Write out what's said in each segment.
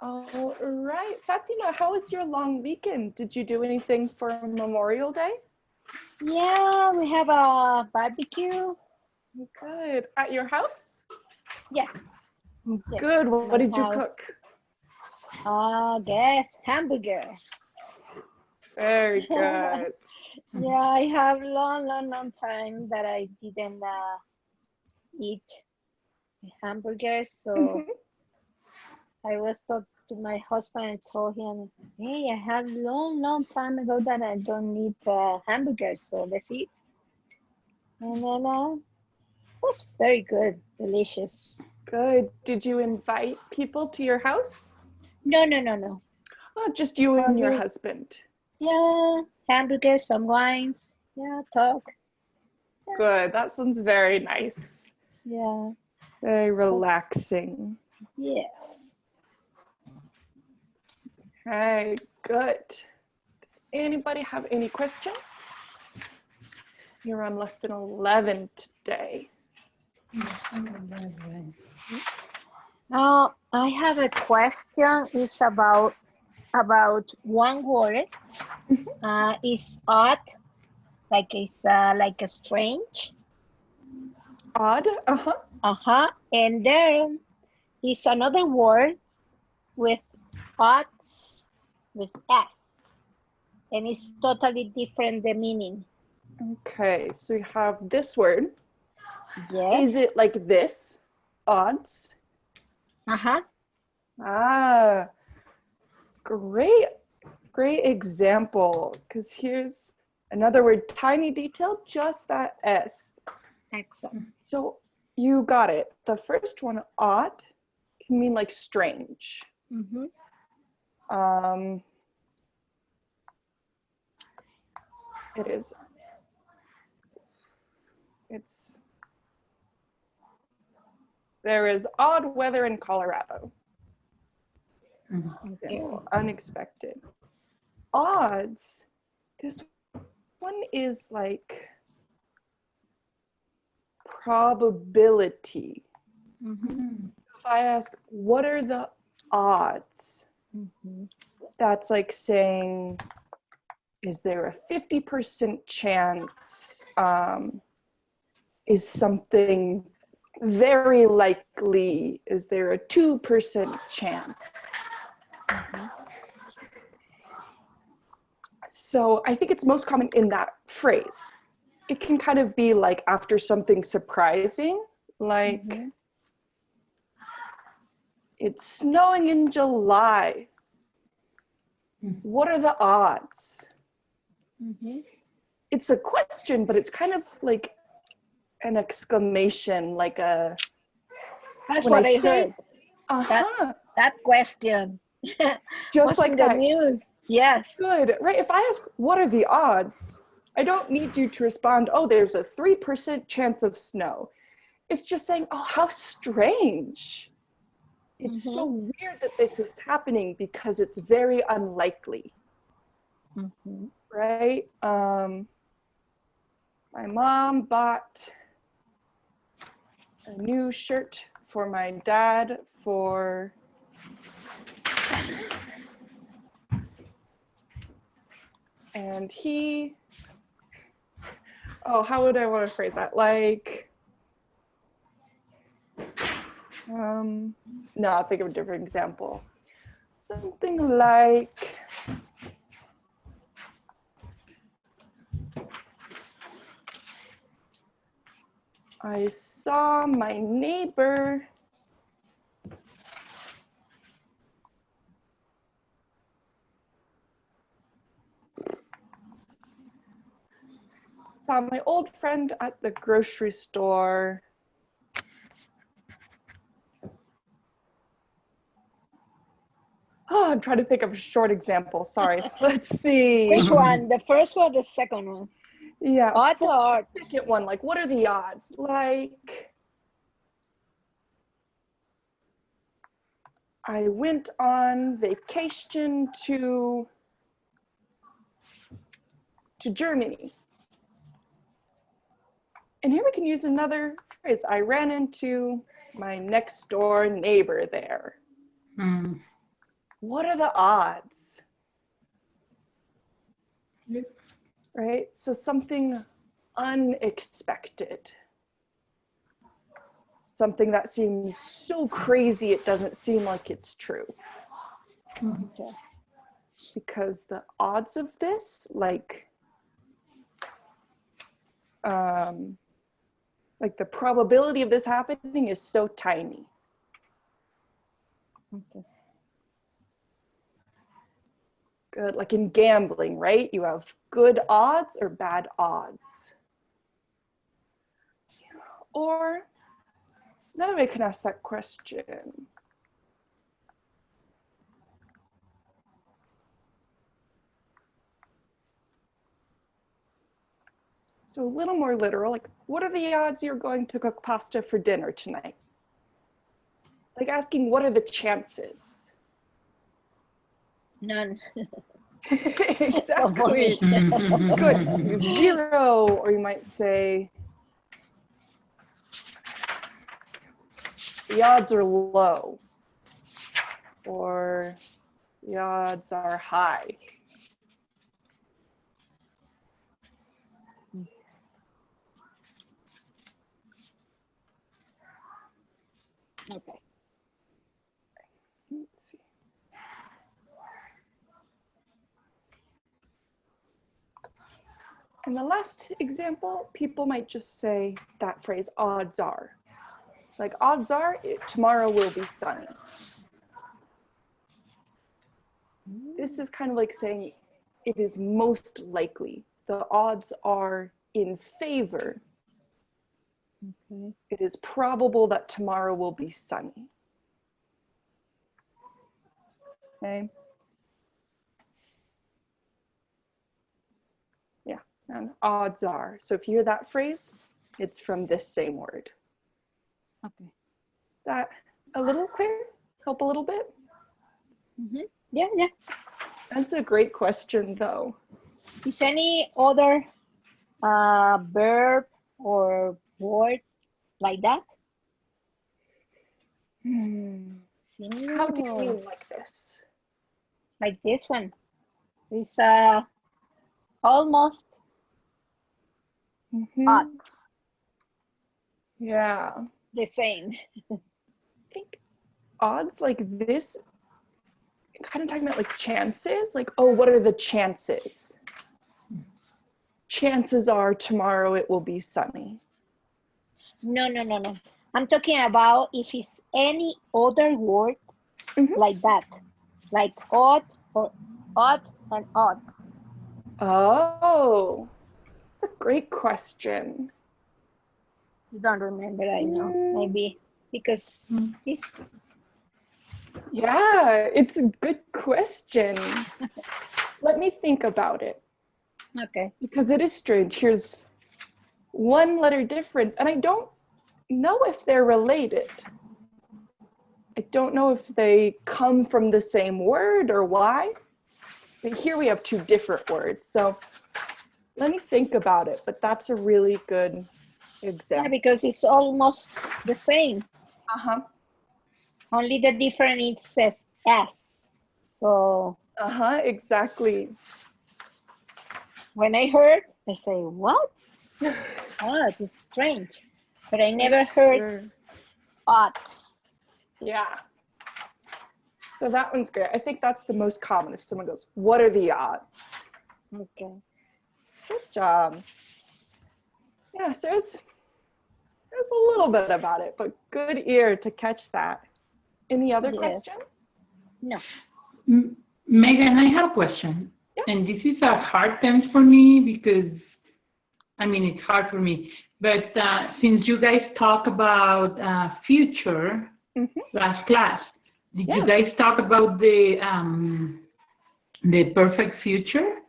All right, Fatima, how was your long weekend? Did you do anything for Memorial Day? Yeah, we have a barbecue. Good. At your house? Yes, yes, Good. What my did you house. cook? Guess hamburgers. Very Yeah, good. I have long time that I didn't eat hamburgers, so Mhm. I was talking to my husband and told him, "Hey, I had long time ago that I don't eat hamburgers, so let's eat." And then it was very good, delicious. Good. Did you invite people to your house? No. Oh, just you and your Only husband. yeah, hamburgers, some wines. Yeah, talk. Yeah, Good. That sounds very nice. yeah. Very That's relaxing. yes. Okay, good. Does anybody have any questions? You're on lesson 11 today. Now I have a question. It's about one word. Is odd, like a strange. Odd? Uh-huh. And there is another word with odds with s, and it's totally different the meaning. Okay, so we have this word. Is Yes. it like this? Odds? Uh-huh. Ah, great, great example. Because here's another word, tiny detail, just that S. Excellent. So you got it. The first one, odd, can mean like strange. Mm-hmm. It is. There is odd weather in Colorado. Okay. Unexpected. Odds. This one is like probability. Mm-hmm. If I ask, what are the odds? Mm-hmm. That's like saying, is there a 50% chance? Is something very likely? Is there a 2% chance? Mm-hmm. So I think it's most common in that phrase. It can kind of be like after something surprising, like Mm-hmm. it's snowing in July. What are the odds? Mm-hmm. It's a question, but it's kind of like an exclamation, like a, That's when I what I say, heard. That uh-huh, that question just was in like the that. news. Yes. Good, right? If I ask, what are the odds? I don't need you to respond, oh, there's a 3% chance of snow. It's just saying, oh, how strange. It's Mm-hmm. so weird that this is happening because it's very unlikely, Mm-hmm. right? My mom bought a new shirt for my dad for Christmas. And he, oh, how would I want to phrase that? Like, no, I'll think of a different example. Something like, I saw my neighbor saw my old friend at the grocery store. Oh, I'm trying to think of a short example. Sorry. Let's see. Which one? The first one, the second one? Yeah, Odds for or the odds? second one, like, what are the odds? Like, I went on vacation to Germany. And here we can use another phrase. I ran into my next door neighbor there. what are the odds? Yes. Right? So something unexpected. Something that seems so crazy it doesn't seem like it's true. Okay. Because the odds of this, like the probability of this happening is so tiny. Okay. Good, like in gambling, right? You have good odds or bad odds. Or another way I can ask that question. So a little more literal, like, what are the odds you're going to cook pasta for dinner tonight? Like asking, what are the chances? None. Exactly. Good. 0, or you might say, the odds are low, or the odds are high. Okay. Let's see. And the last example, people might just say that phrase, odds are. It's like, odds are tomorrow will be sunny. This is kind of like saying it is most likely. The odds are in favor. Okay. It is probable that tomorrow will be sunny. Okay. Yeah, and odds are. So if you hear that phrase, it's from this same word. Okay. Is that a little clear? Help a little bit? Mm-hmm. Yeah, yeah. That's a great question, though. Is any other verb or words like that? Similar How do you or mean like this? like this one? It's almost odds. Yeah. The same. I think odds like this, kind of talking about like chances, like, oh, what are the chances? Chances are tomorrow it will be sunny. No. I'm talking about if it's any other word like that, like odd or odd and odds. Oh, that's a great question. You don't remember, I know, maybe because it's. Yeah, it's a good question. Let me think about it. Okay. Because it is strange. Here's one letter difference, and I don't know if they're related. I don't know if they come from the same word or why. But here we have two different words. So let me think about it, but that's a really good example. Yeah, because it's almost the same. Uh-huh. Only the difference it says S. So Exactly. when I heard, I say, what? Oh, it is strange. But I never heard odds. Yeah. So that one's great. I think that's the most common if someone goes, what are the odds? Okay. Good job. Yeah, so there's a little bit about it, but good ear to catch that. Any other questions? No. Megan, I have a question. Yeah. And this is a hard tense for me because, I mean, it's hard for me. But since you guys talk about future last class, did you guys talk about the perfect future?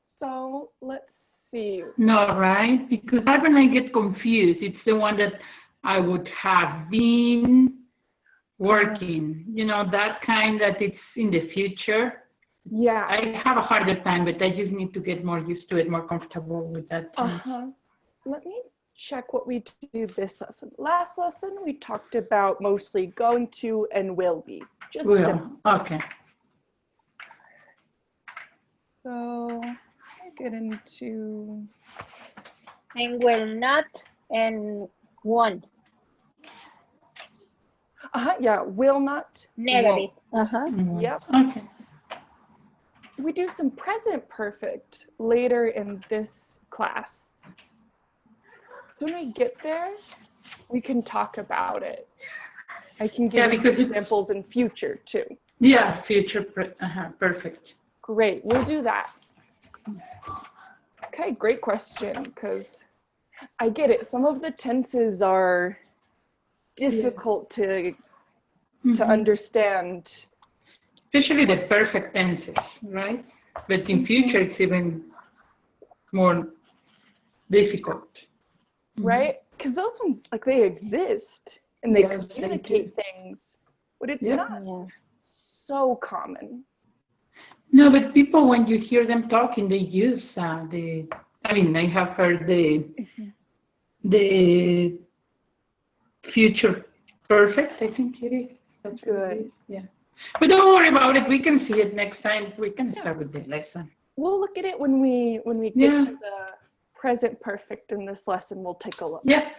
So let's see. No, right? Because that's when I get confused. It's the one that I would have been working, you know, that kind that it's in the future. Yeah. I have a harder time, but I just need to get more used to it, more comfortable with that. Let me check what we do this lesson. Last lesson, we talked about mostly going to and will be, Just Will. simple. Okay. So I get into And will not and won't. yeah, will not, Negative. won't. Yep. Okay. We do some present perfect later in this class. So when we get there, we can talk about it. I can give you some examples in future too. Yeah, future perfect. Great, we'll do that. Okay, great question, because I get it. Some of the tenses are difficult to understand. Especially the perfect tenses, right? But in future, it's even more difficult. Right? Because those ones, like, they exist and they communicate things, but it's not so common. No, but people, when you hear them talking, they use I mean, I have heard the future perfect, I think it is. That's good. It is. Yeah. But don't worry about it. We can see it next time. We can start with the lesson. We'll look at it when we get to the present perfect in this lesson. We'll take a look. Yeah,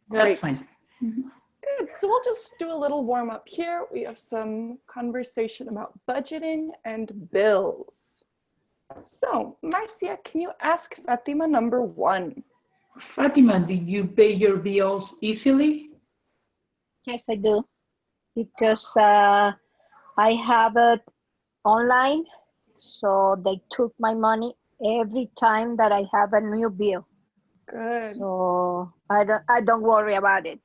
that's fine. Good. So we'll just do a little warm up here. We have some conversation about budgeting and bills. So, Marcia, can you ask Fatima number 1? Fatima, do you pay your bills easily? Yes, I do. Because I have it online, so they took my money every time that I have a new bill. Good. So I don't worry about it.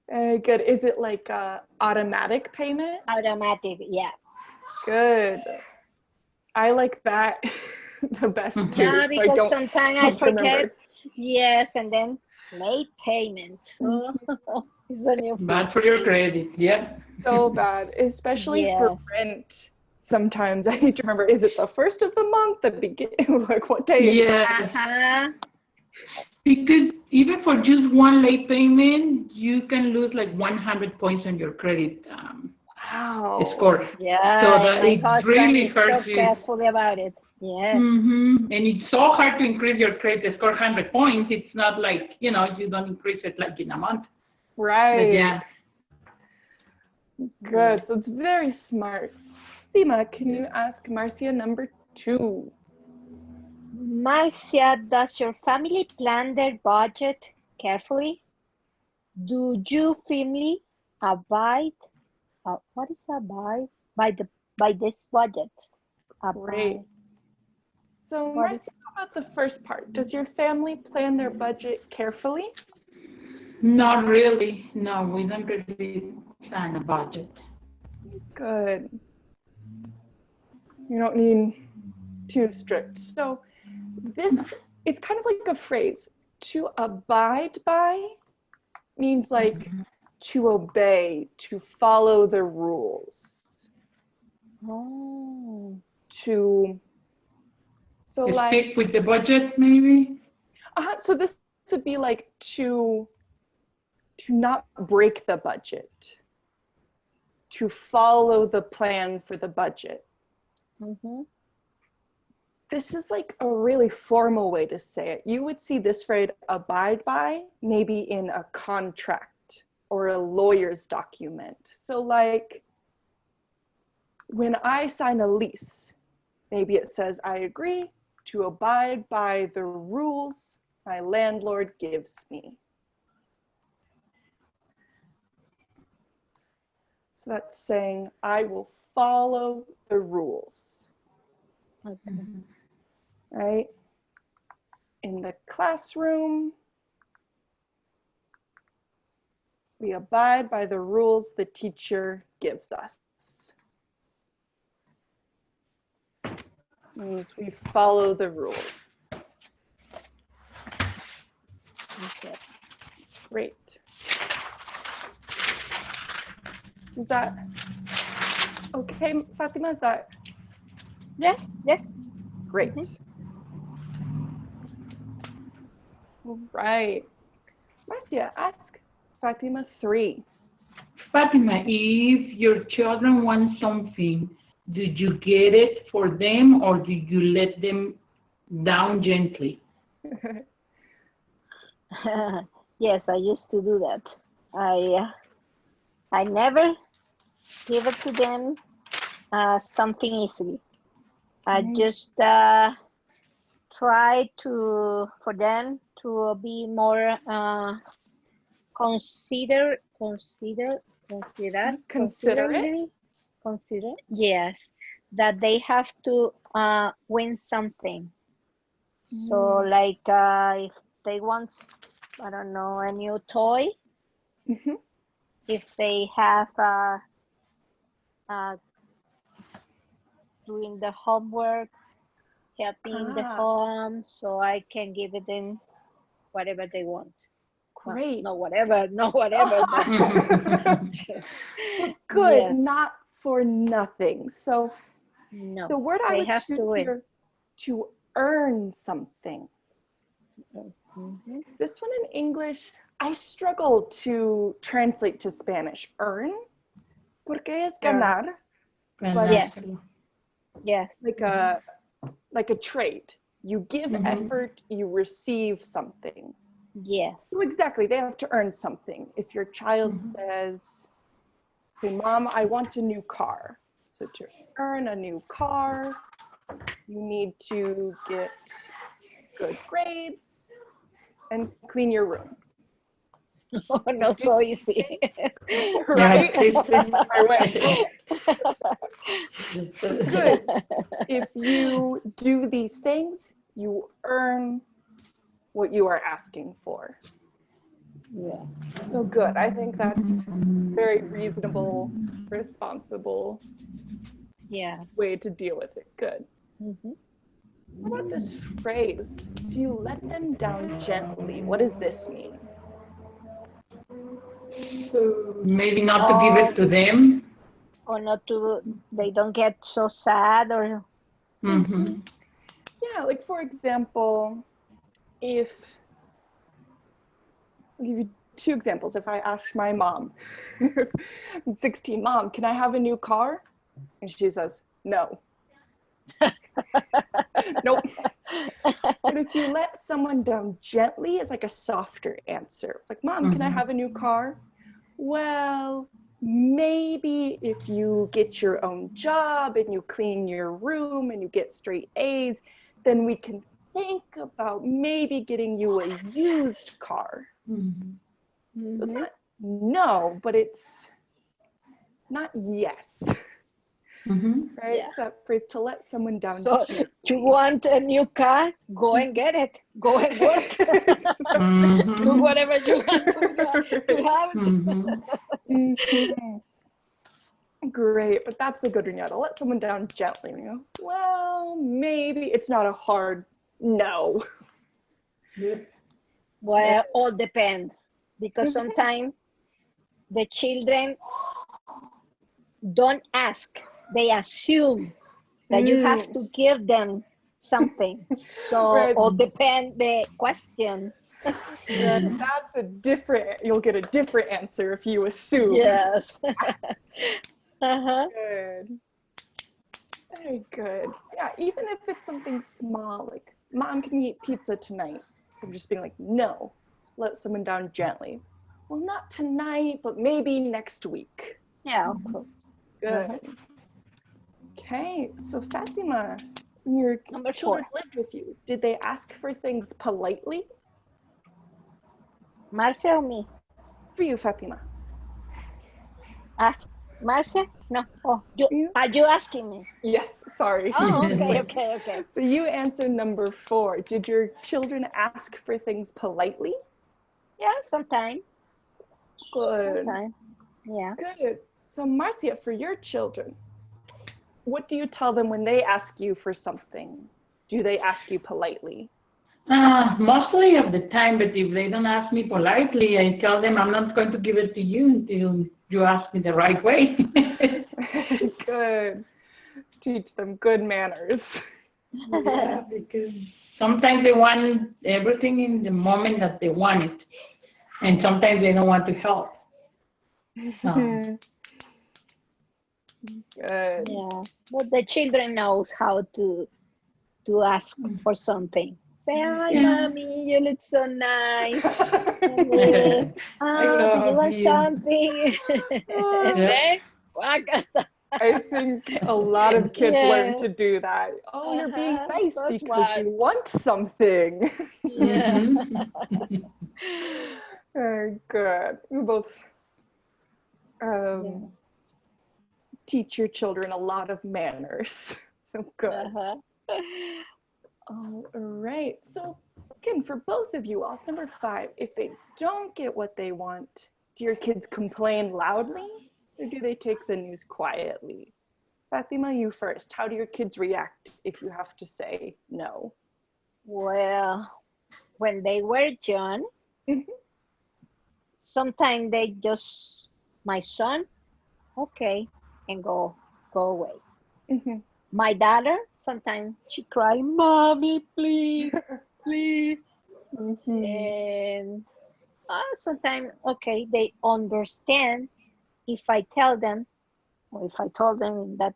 Very good. Is it like a automatic payment? Automatic, yeah. Good. I like that the best too. Yeah, because so sometimes I forget. Remember. Yes, and then late payment. So it's a new thing. Bad for your credit, yeah. So bad, especially for rent. Sometimes I need to remember, is it the first of the month, the beginning, like what day is it? Because even for just one late payment, you can lose like 100 points on your credit score. Yeah, so that my it husband really is hurts so you. careful about it. Yes. And it's so hard to increase your credit score 100 points. It's not like, you don't increase it like in a month. Right. But yeah. Good. So it's very smart. Fatima, can you ask Marcia number 2? Marcia, does your family plan their budget carefully? Do you firmly abide? What is abide? By this budget? Great. So Marcia, how about the first part? Does your family plan their budget carefully? Not really. No, we don't really plan a budget. Good. You don't need too strict. So it's kind of like a phrase. To abide by means like to obey, to follow the rules. To stick with the budget, maybe? So this would be like to not break the budget, to follow the plan for the budget. This is like a really formal way to say it. You would see this phrase abide by maybe in a contract or a lawyer's document. So like when I sign a lease, maybe it says I agree to abide by the rules my landlord gives me. So that's saying I will follow the rules. Right? In the classroom, we abide by the rules the teacher gives us. Means we follow the rules. Okay. Great. Is that okay, Fatima? Is that? Yes. Great. All right. Marcia, ask Fatima 3. Fatima, if your children want something, do you get it for them or do you let them down gently? Yes, I used to do that. I never give it to them something easily. I just try for them to be more consider, yes, that they have to win something. So like if they want, I don't know, a new toy, if they have doing the homeworks, helping in the home, so I can give them whatever they want. Great. Well, no whatever. But well, good, yes. not for nothing. So No, the word I they would have choose to win. here, to earn something. This one in English, I struggle to translate to Spanish. Earn, porque es ganar, but yes, like a trade. You give effort, you receive something. yes. So exactly, they have to earn something. If your child says, say, Mom, I want a new car. So to earn a new car, you need to get good grades and clean your room. Oh, not so easy. Right? I wish. Good. If you do these things, you earn what you are asking for. Yeah. So good. I think that's very reasonable, responsible way to deal with it. Good. What about this phrase? If you let them down gently, what does this mean? Maybe not to give it to them. Or not to, they don't get so sad or. Yeah, like for example, I'll give you two examples. If I ask my mom, I'm 16, Mom, can I have a new car? And she says, no. Nope. But if you let someone down gently, it's like a softer answer. It's like, Mom, can I have a new car? Well, maybe if you get your own job and you clean your room and you get straight A's, then we can think about maybe getting you a used car. So it's not no, but it's not yes. Right? It's that phrase, to let someone down gently. You want a new car? Go and get it. Go and work. Do whatever you want to have. Great, but that's a good one. Yeah, to let someone down gently. You know, well, maybe it's not a hard no. Well, all depends, because sometimes the children don't ask; they assume that you have to give them something. So all depend the question. That's a different. You'll get a different answer if you assume. Yes. Good. Very good. Yeah, even if it's something small, like, Mom, can we eat pizza tonight? So I'm just being like, no, let someone down gently. Well, not tonight, but maybe next week. Yeah, of course. Good. Okay, so Fatima, when your children lived with you, did they ask for things politely? Marcia or me? For you, Fatima. Ask Marcia? No. Oh, are you asking me? Yes, sorry. Oh, okay. So you answer number 4. Did your children ask for things politely? Yeah, sometimes. Good. Sometimes. Yeah. Good. So Marcia, for your children, what do you tell them when they ask you for something? Do they ask you politely? Mostly of the time, but if they don't ask me politely, I tell them I'm not going to give it to you until you ask me the right way. Good. Teach them good manners. Yeah, because sometimes they want everything in the moment that they want it, and sometimes they don't want to help. So, Good. Yeah, but the children knows how to ask for something. Say, hi, yeah. mommy, you look so nice. And I do you love want you. something? And uh, Yep. then, whack. I think a lot of kids learn Yeah. to do that. Oh, you're being nice So because smart. you want something. Yeah. Mm-hmm. Good. You both Yeah. teach your children a lot of manners. So good. Uh-huh. All right. So again, for both of you, ask number 5. If they don't get what they want, do your kids complain loudly or do they take the news quietly? Fatima, you first. How do your kids react if you have to say no? Well, when they were young, sometimes they just, my son, okay, and go away. Mhm. My daughter, sometimes she cry, mommy, please, please. Mhm. And sometimes, okay, they understand if I tell them, or if I told them in that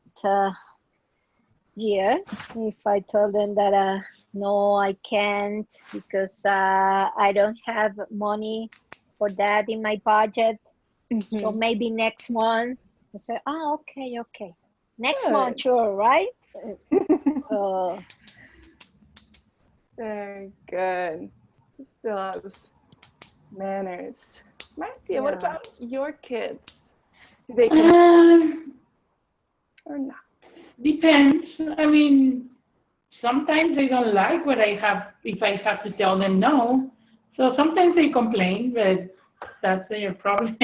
year, if I tell them that, no, I can't because I don't have money for that in my budget. So Mhm. maybe next month, I say, oh, okay, okay. Next month, Good. sure, right? So, Very good. Still has manners. Marcia, what yeah. about your kids? Do they complain Um, or not? Depends. I mean, sometimes they don't like what I have if I have to tell them no. So sometimes they complain, but that's their problem.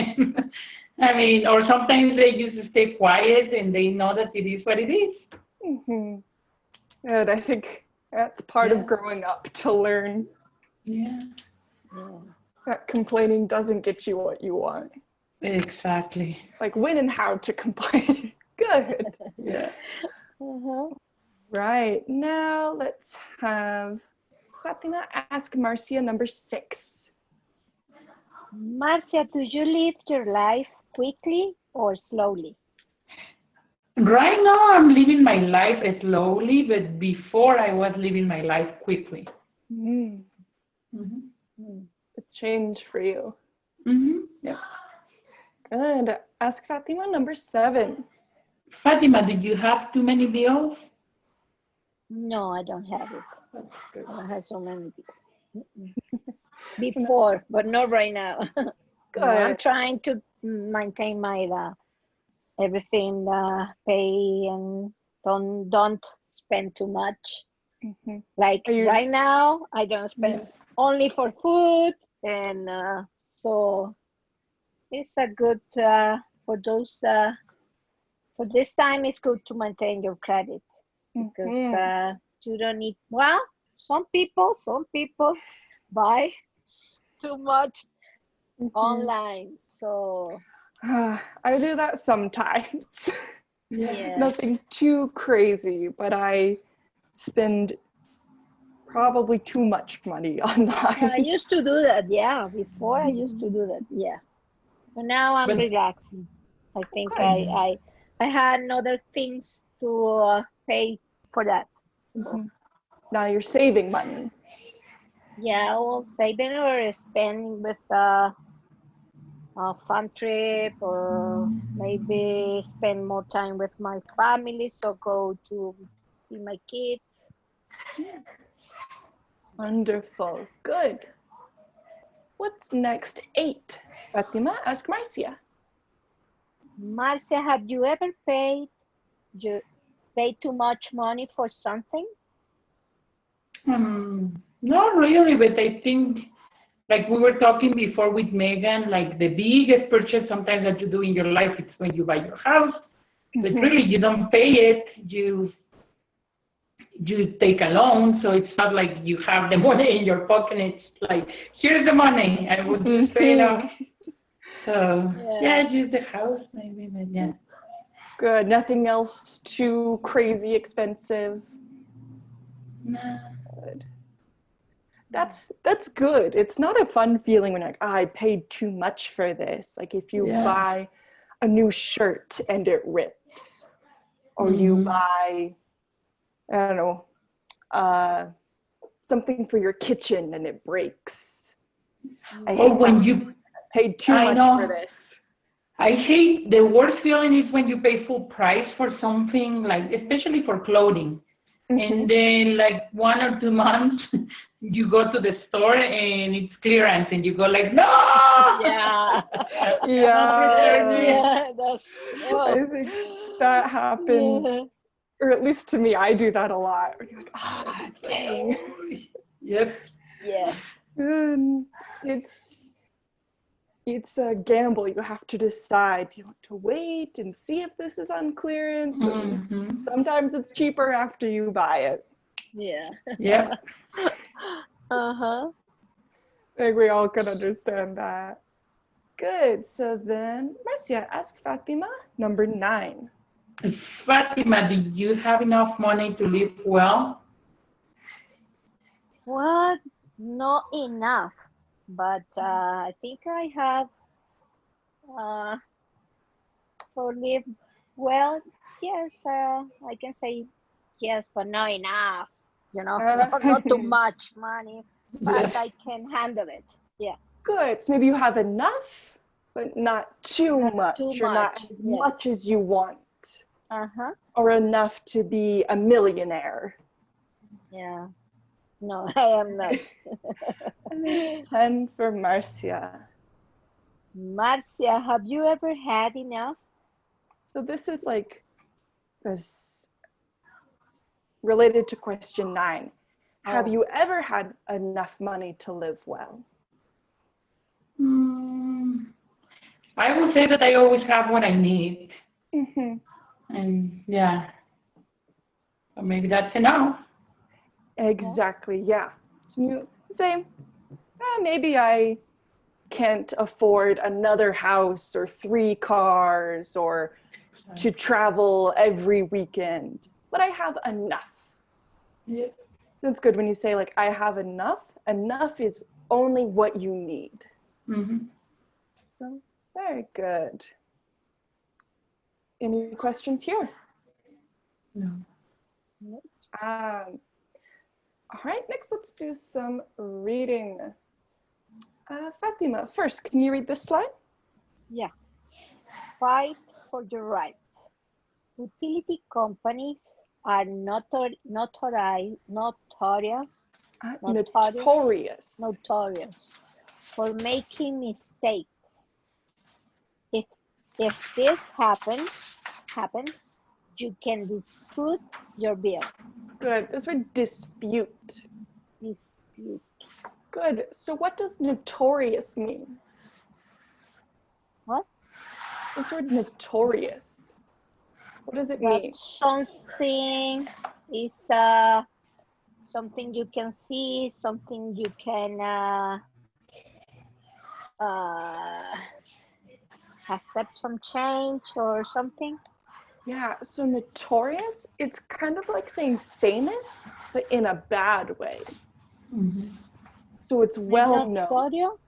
I mean, or sometimes they just stay quiet and they know that it is what it is. Mhm. Good. I think that's part of Yeah, growing up to learn yeah, Yeah. that complaining doesn't get you what you want. exactly. Like when and how to complain. Good. Yeah. Uh-huh. Right. Now let's have Fatima ask Marcia number 6. Marcia, do you live your life quickly or slowly? Right now, I'm living my life slowly, but before I was living my life quickly. Mm, Hmm. Hmm. it's a change for you. Yeah. Good. Ask Fatima number 7. Fatima, did you have too many bills? No, I don't have it. That's good. I don't have so many people. Mm-mm. Before, but not right now. No, I'm Good. trying to maintain my everything, pay, and don't spend too much. Mhm. Like Are you right now, I don't Yeah. spend only for food, and so it's a good for those for this time. It's good to maintain your credit because Mhm. you don't need. Well, some people buy too much Mhm. online. So I do that sometimes. Yeah. yeah, Nothing too crazy, but I spend probably too much money yeah. I online. used to do that. Yeah, before I used to do that. Yeah, but now I'm But relaxing. I think Good. I had other things to pay for that. So Mhm. Now you're saving money. yeah, I will saving or spend with a fun trip, or maybe spend more time with my family. So go to see my kids. Wonderful. Good. What's next? 8. Fatima, ask Marcia. Marcia, have you ever you pay too much money for something? not really, but I think, like we were talking before with Megan, like the biggest purchase sometimes that you do in your life is when you buy your house, but Mhm. really you don't pay it, you take a loan, so it's not like you have the money in your pocket. It's like, here's the money, I will just pay it off. Mhm. So Yeah. yeah, just the house maybe, but yeah. Good. Nothing else too crazy expensive. No. Good. That's good. It's not a fun feeling when you're like, I paid too much for this. Like if you buy a new shirt and it rips, or you buy, I don't know, something for your kitchen and it breaks. I hate when you paid too much for this. I hate, the worst feeling is when you pay full price for something, like especially for clothing. And then like 1 or 2 months, you go to the store and it's clearance and you go like, no! Yeah. Yeah. That's, I think that happens, or at least to me, I do that a lot. You're like, ah, dang. Yep. yes. It's a gamble. You have to decide. Do you want to wait and see if this is on clearance? And sometimes it's cheaper after you buy it. Yeah. Yep. Uh-huh. I think we all can understand that. Good. So then, Marcia, ask Fatima, number 9. Fatima, do you have enough money to live well? Well, not enough, but I think I have for live well. Yes, I can say yes, but not enough. You know, not too much money, but I can handle it. Yeah. Good. So maybe you have enough, but not too much, or not as much as you want. Uh-huh. Or enough to be a millionaire. Yeah. No, I am not. 10 for Marcia. Marcia, have you ever had enough? So this is like related to question 9. Have you ever had enough money to live well? I would say that I always have what I need. And yeah, so maybe that's enough. Exactly, yeah. So you say, maybe I can't afford another house or 3 cars or to travel every weekend, but I have enough. Yeah. That's good when you say like, I have enough. Enough is only what you need. So, very good. Any questions here? No. All right, next let's do some reading. Fatima, first, can you read this slide? Yeah. Fight for your rights. Utility companies are notorious for making mistakes. If this happens, you can dispute your bill. Good. This word dispute. Dispute. Good. So what does notorious mean? What? This word notorious. What does it mean? Something is something you can see, something you can accept some change or something. Yeah, so notorious, it's kind of like saying famous, but in a bad way. So it's well known. Notorio?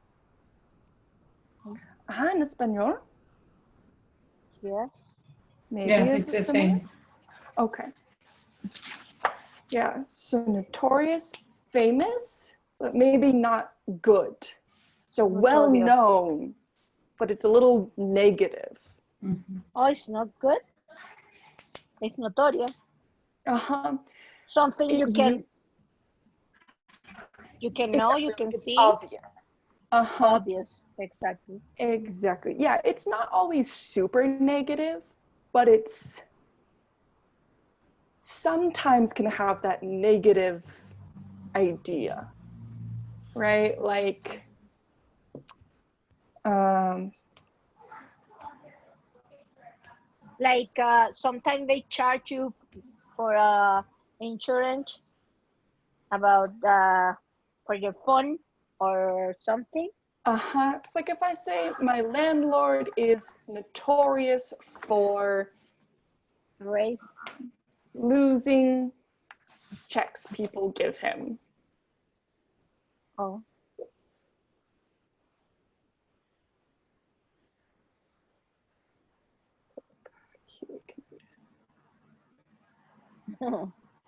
En español? Yeah. Maybe it's the same. Okay. Yeah, so notorious, famous, but maybe not good. So well known, but it's a little negative. Oh, it's not good? It's notorious. Something you can know, you can see. Obvious. Obvious, exactly. Exactly. Yeah, it's not always super negative, but it's sometimes can have that negative idea, right? Like, sometimes they charge you for insurance about for your phone or something. It's like if I say my landlord is notorious for losing checks people give him. Oh.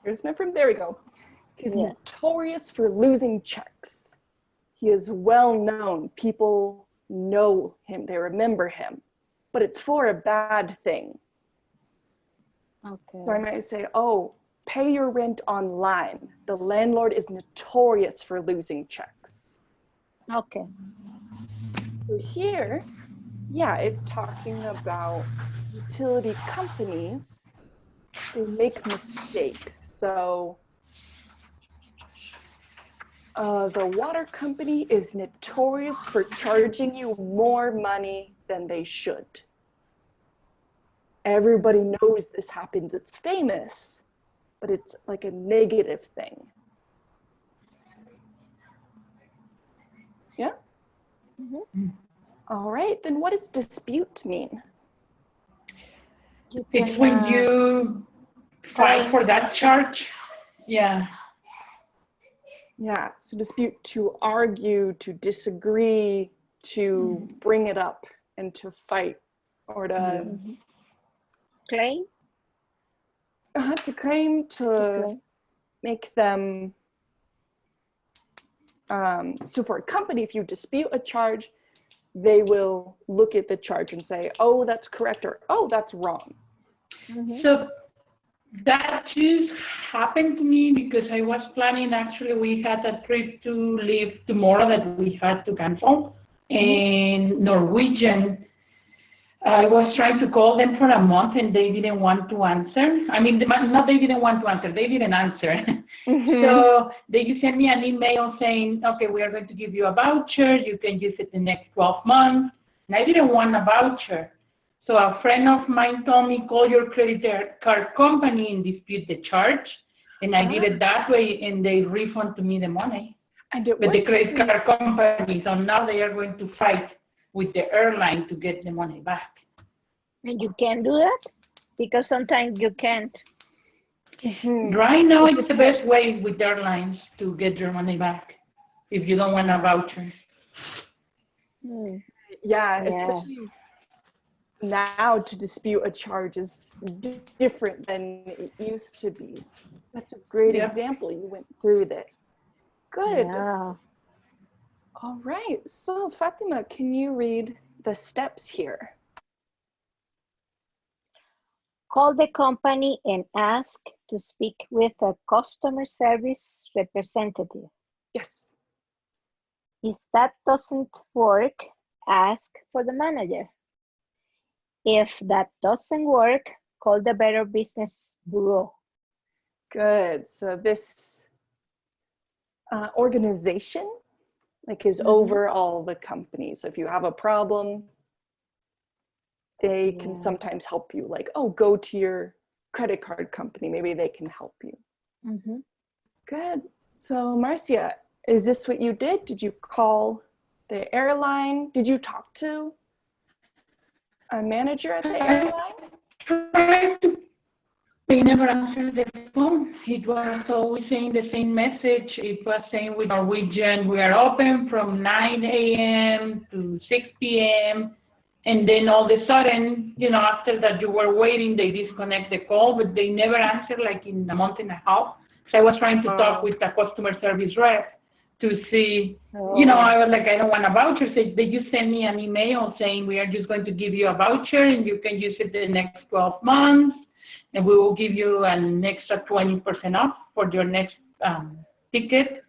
Here's my friend. There we go. He's Yeah. notorious for losing checks. He is well known. People know him. They remember him. But it's for a bad thing. Okay. So I might say, oh, pay your rent online. The landlord is notorious for losing checks. Okay. So here, yeah, it's talking about utility companies. They make mistakes. So the water company is notorious for charging you more money than they should. Everybody knows this happens. It's famous, but it's like a negative thing. Yeah? Mm-hmm. All right, then what does dispute mean? It's when you fight for that charge. Yeah. Yeah, so dispute, to argue, to disagree, to bring it up and to fight, or to Claim? to claim, to make them. So for a company, if you dispute a charge, they will look at the charge and say, oh, that's correct, or oh, that's wrong. So that just happened to me because I was planning, actually, we had a trip to leave tomorrow that we had to cancel. And Norwegian, I was trying to call them for a month and they didn't want to answer. I mean, not they didn't want to answer, they didn't answer. So they just sent me an email saying, okay, we are going to give you a voucher. You can use it the next 12 months. And I didn't want a voucher. So a friend of mine told me, call your credit card company and dispute the charge. And I did it that way, and they refund to me the money. And it But the worked credit for you. card company, so now they are going to fight with the airline to get the money back. And you can do that? Because sometimes you can't. Right now, It it's the best way with airlines to get your money back if you don't want a voucher. Yeah, especially now, to dispute a charge is different than it used to be. That's a great example. You went through this. Good. Yeah. All right. So Fatima, can you read the steps here? Call the company and ask to speak with a customer service representative. Yes. If that doesn't work, ask for the manager. If that doesn't work, call the Better Business Bureau. Good. So this organization is over all the companies. So if you have a problem, they can sometimes help you. Like, oh, go to your credit card company. Maybe they can help you. Good. So Marcia, is this what you did? Did you call the airline? Did you talk to a manager at the airline? They never answered the phone. It was always saying the same message. It was saying with Norwegian, we are open from 9 a.m. to 6 p.m. And then all of a sudden, after that you were waiting, they disconnect the call, but they never answered like in a month and a half. So I was trying to talk with the customer service rep to see, I was like, I don't want a voucher. So they just send me an email saying, we are just going to give you a voucher and you can use it the next 12 months. And we will give you an extra 20% off for your next ticket.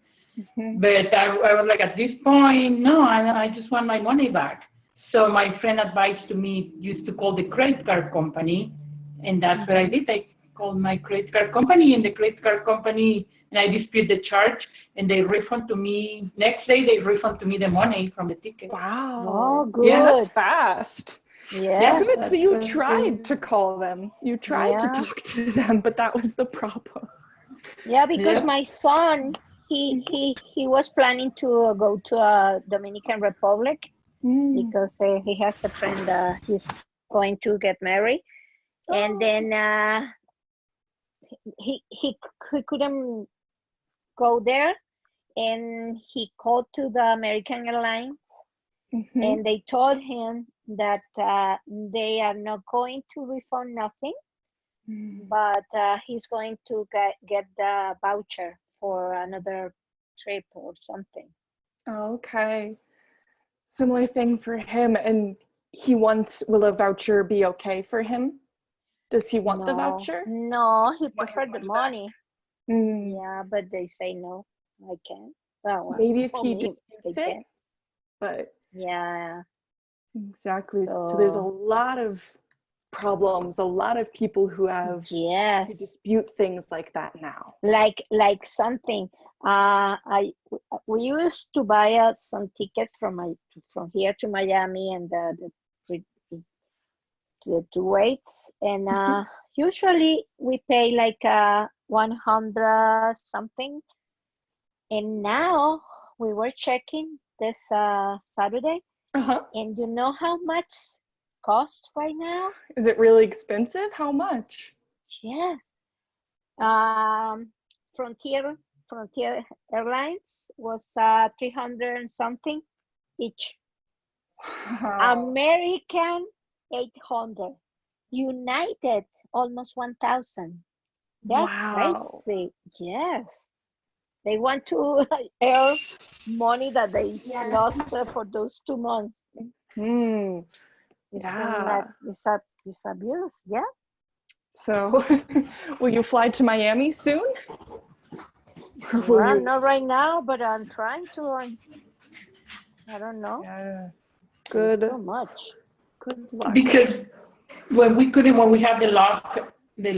But I was like, at this point, no, I just want my money back. So my friend advised to me, used to call the credit card company. And that's what I did. I called my credit card company, and the credit card company, and I dispute the charge, and they refund to me. Next day, they refund to me the money from the ticket. Wow. Oh, good. Yeah, that's fast. Yeah. Good. So you tried to call them. You tried to talk to them, but that was the problem. Yeah, because my son, he was planning to go to a Dominican Republic because he has a friend he's going to get married, and then he couldn't go there, and he called to the American Airlines, Mhm. and they told him that they are not going to refund nothing, but he's going to get the voucher for another trip or something. Okay. Similar thing for him. And will a voucher be okay for him? Does he want the voucher? No, he Want his preferred the money back? money. Yeah, but they say no, I can't. Well, Maybe if for he me, disputes they it, can. but Yeah. exactly. So there's a lot of problems, a lot of people who have to Yes, dispute things like that now. like something. We used to buy some tickets from here to Miami and the two weights, and usually we pay like 100 something. And now we were checking this Saturday, Uh-huh. and you know how much costs right now? Is it really expensive? How much? Yes. Frontier Airlines was 300 and something each. Wow. American 800. United almost 1,000. They're Wow. crazy. Yes. They want to earn money that they lost for those 2 months. Yeah. It's abuse. Yeah. So, will you fly to Miami soon? Or will Well, you? not right now, but I'm trying to. I don't know. Yeah. It's Good. so much. Good luck. Because when we had the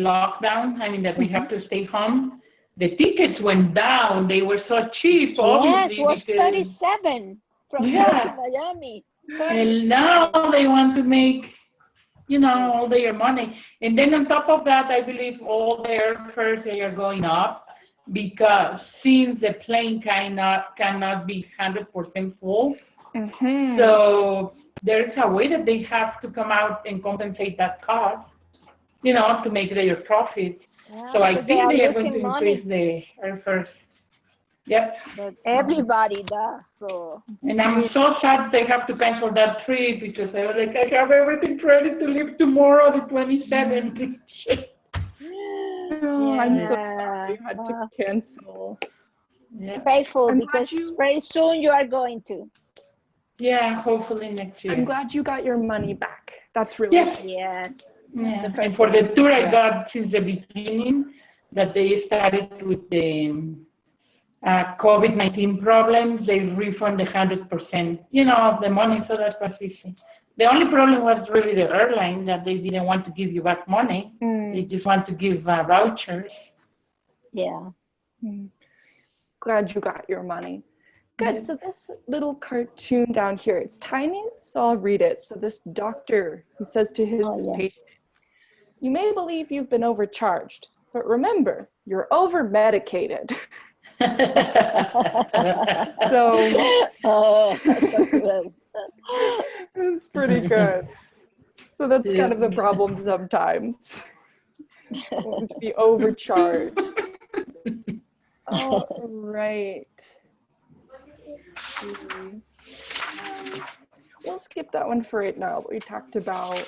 lockdown, I mean that we have to stay home, the tickets went down. They were so cheap, Yes, obviously, was because 37 from here to Miami. and now 37. they want to make, Yes. all their money. And then on top of that, I believe all the airfares, they are going up because since the plane cannot be 100% full, Mm-hmm. so there's a way that they have to come out and compensate that cost, to make their profit. Yeah, So I because they think are they are going losing to increase money. the airfares. Yep. But everybody does. So And I'm so sad they have to cancel that trip because I was like, I have everything ready to leave tomorrow, the 27th. Oh, I'm so yeah. sorry you had to cancel. Yeah. Faithful, I'm glad because very soon you are going to. Yeah, hopefully next year. I'm glad you got your money back. That's really Yes. Yes. Yeah. The And for the first tour I thing. got since the beginning, that they started with the COVID-19 problems, they refund 100%, of the money, so that was easy. The only problem was really the airline, that they didn't want to give you back money. They just want to give vouchers. Yeah. Glad you got your money. Good. Yeah. So this little cartoon down here, it's tiny, so I'll read it. So this doctor, he says to his patient, "You may believe you've been overcharged, but remember, you're over-medicated." So So good. it's pretty good. So that's kind of the problem sometimes. To be overcharged. All right. Let's see. We'll skip that one for right now. We talked about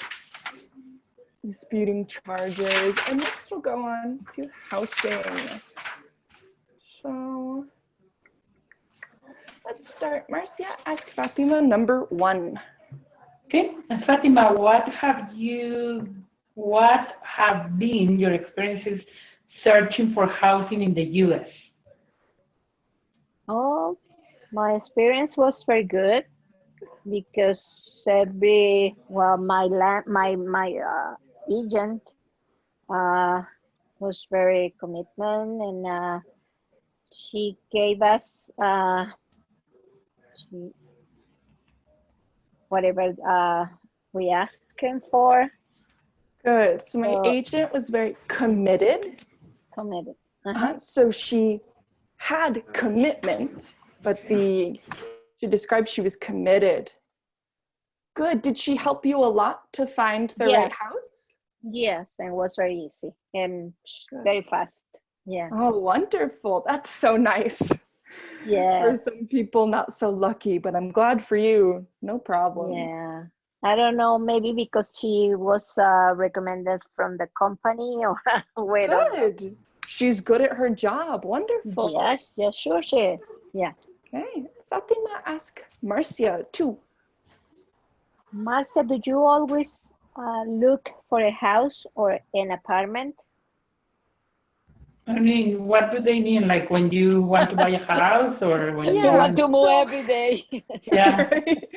disputing charges, and next we'll go on to housing. So let's start. Marcia, ask Fatima number 1. Okay, and Fatima, what have been your experiences searching for housing in the U.S.? Oh, my experience was very good, because my agent was very commitment, and she gave us whatever we asked him for. Good. So my agent was very committed. Committed. So she had commitment, but she described she was committed. Good. Did she help you a lot to find the right house? Yes, and it was very easy and very fast. Yeah. Oh, wonderful. That's so nice. Yeah. For some people, not so lucky, but I'm glad for you. No problems. Yeah. I don't know, maybe because she was recommended from the company or we don't know. Good. She's good at her job. Wonderful. Yes, yes, sure she is. Yeah. Okay. Fatima, ask Marcia too. Marcia, do you always look for a house or an apartment? I mean, what do they mean? Like when you want to buy a house or when you You Yeah, want want, to move so- every day. yeah. Right?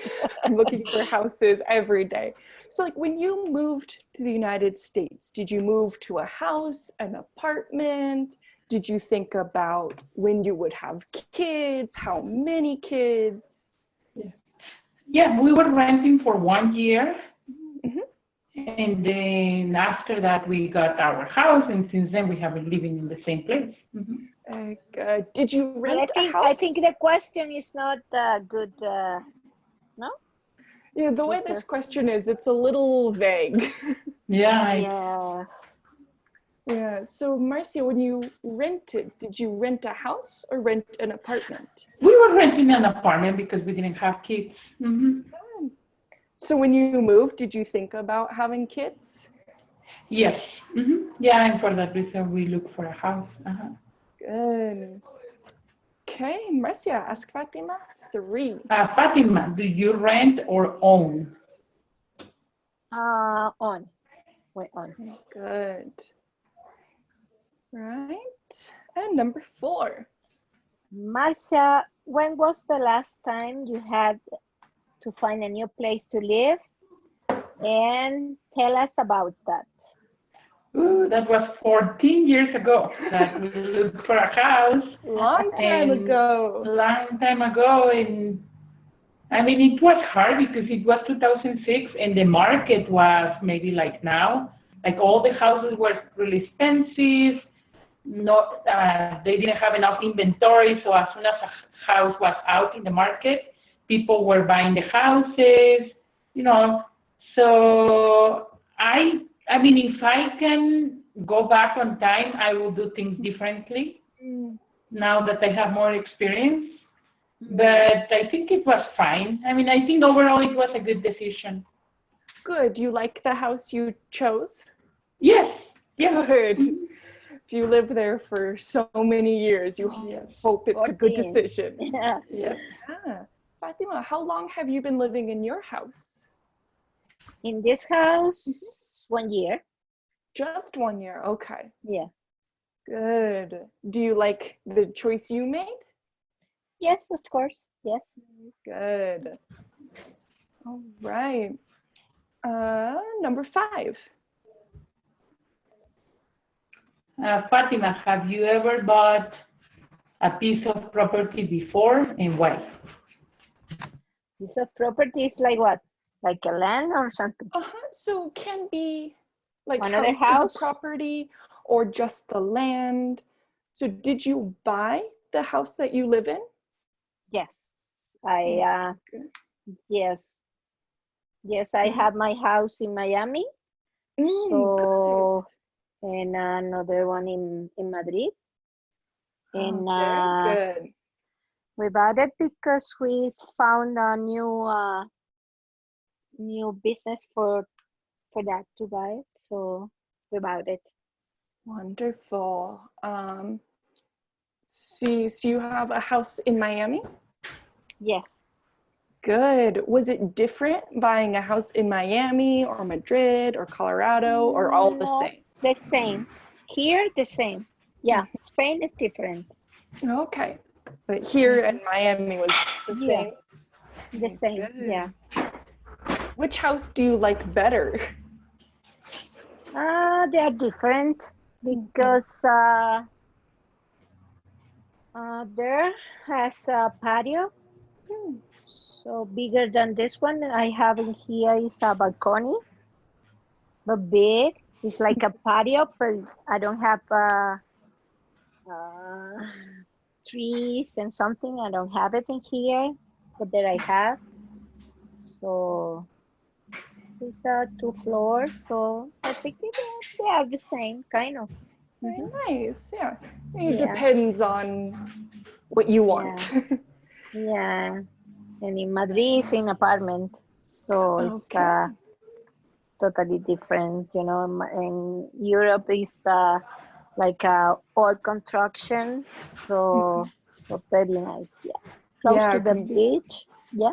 I'm looking for houses every day. So, like, when you moved to the United States, did you move to a house, an apartment? Did you think about when you would have kids? How many kids? Yeah, we were renting for 1 year. Mhm. And then after that, we got our house, and since then, we have been living in the same place. Did you But rent a I house? think the question is not good. No, Yeah, the way this question is, it's a little vague. Yeah, yeah. Yeah, so Marcia, when you rented, did you rent a house or rent an apartment? we were renting an apartment because we didn't have kids. So when you moved, did you think about having kids? Yes. Yeah, and for that reason, we look for a house. Good. Okay, Marcia, ask Fatima. 3. Fatima, do you rent or own? On. We're on. Good. Right. And number 4. Marcia, when was the last time you had to find a new place to live? And tell us about that. Ooh, that was 14 years ago that we looked for a house. Long time ago. Long time ago. And I mean, it was hard because it was 2006 and the market was maybe like now. Like all the houses were really expensive. Not, they didn't have enough inventory. So as soon as a house was out in the market, people were buying the houses, you know. So I mean, if I can go back on time, I will do things differently now that I have more experience. But I think it was fine. I mean, I think overall it was a good decision. Good. You like the house you chose? Yes. Good. If you live there for so many years, you hope it's a good 14. decision. Yeah. Yeah. Fatima, how long have you been living in your house? In this house, 1 year. Just 1 year. Okay. Yeah. Good. Do you like the choice you made? Yes, of course. Yes. Good. All right. Number 5. Fatima, have you ever bought a piece of property before and why? Piece of property is like what? Like a land or something? So can be like Another house house? as a property or just the land. So did you buy the house that you live in? Yes. Yes. Yes, I have my house in Miami. So, and another one in Madrid. And Very good. we bought it because we found a new business for that to buy it. So we bought it. Wonderful. So you have a house in Miami? Yes. Good. Was it different buying a house in Miami or Madrid or Colorado or all the No, same? the same. Here, the same. Yeah, Spain is different. Okay. But here in Miami was the Yeah, same? the same. Good. Yeah. Which house do you like better? They are different because there has a patio, so bigger than this one. I have in here is a balcony, but big. It's like a patio, but I don't have trees and something. I don't have it in here, but there I have. So it's 2 floors. So I think they are the same, kind of. Very nice. Yeah. It Yeah. depends on what you want. Yeah. And in Madrid, it's in apartment, so it's Okay. totally different. You know, in Europe, it's like a old construction, so very nice. Yeah, close Yeah, to the beach. Yeah,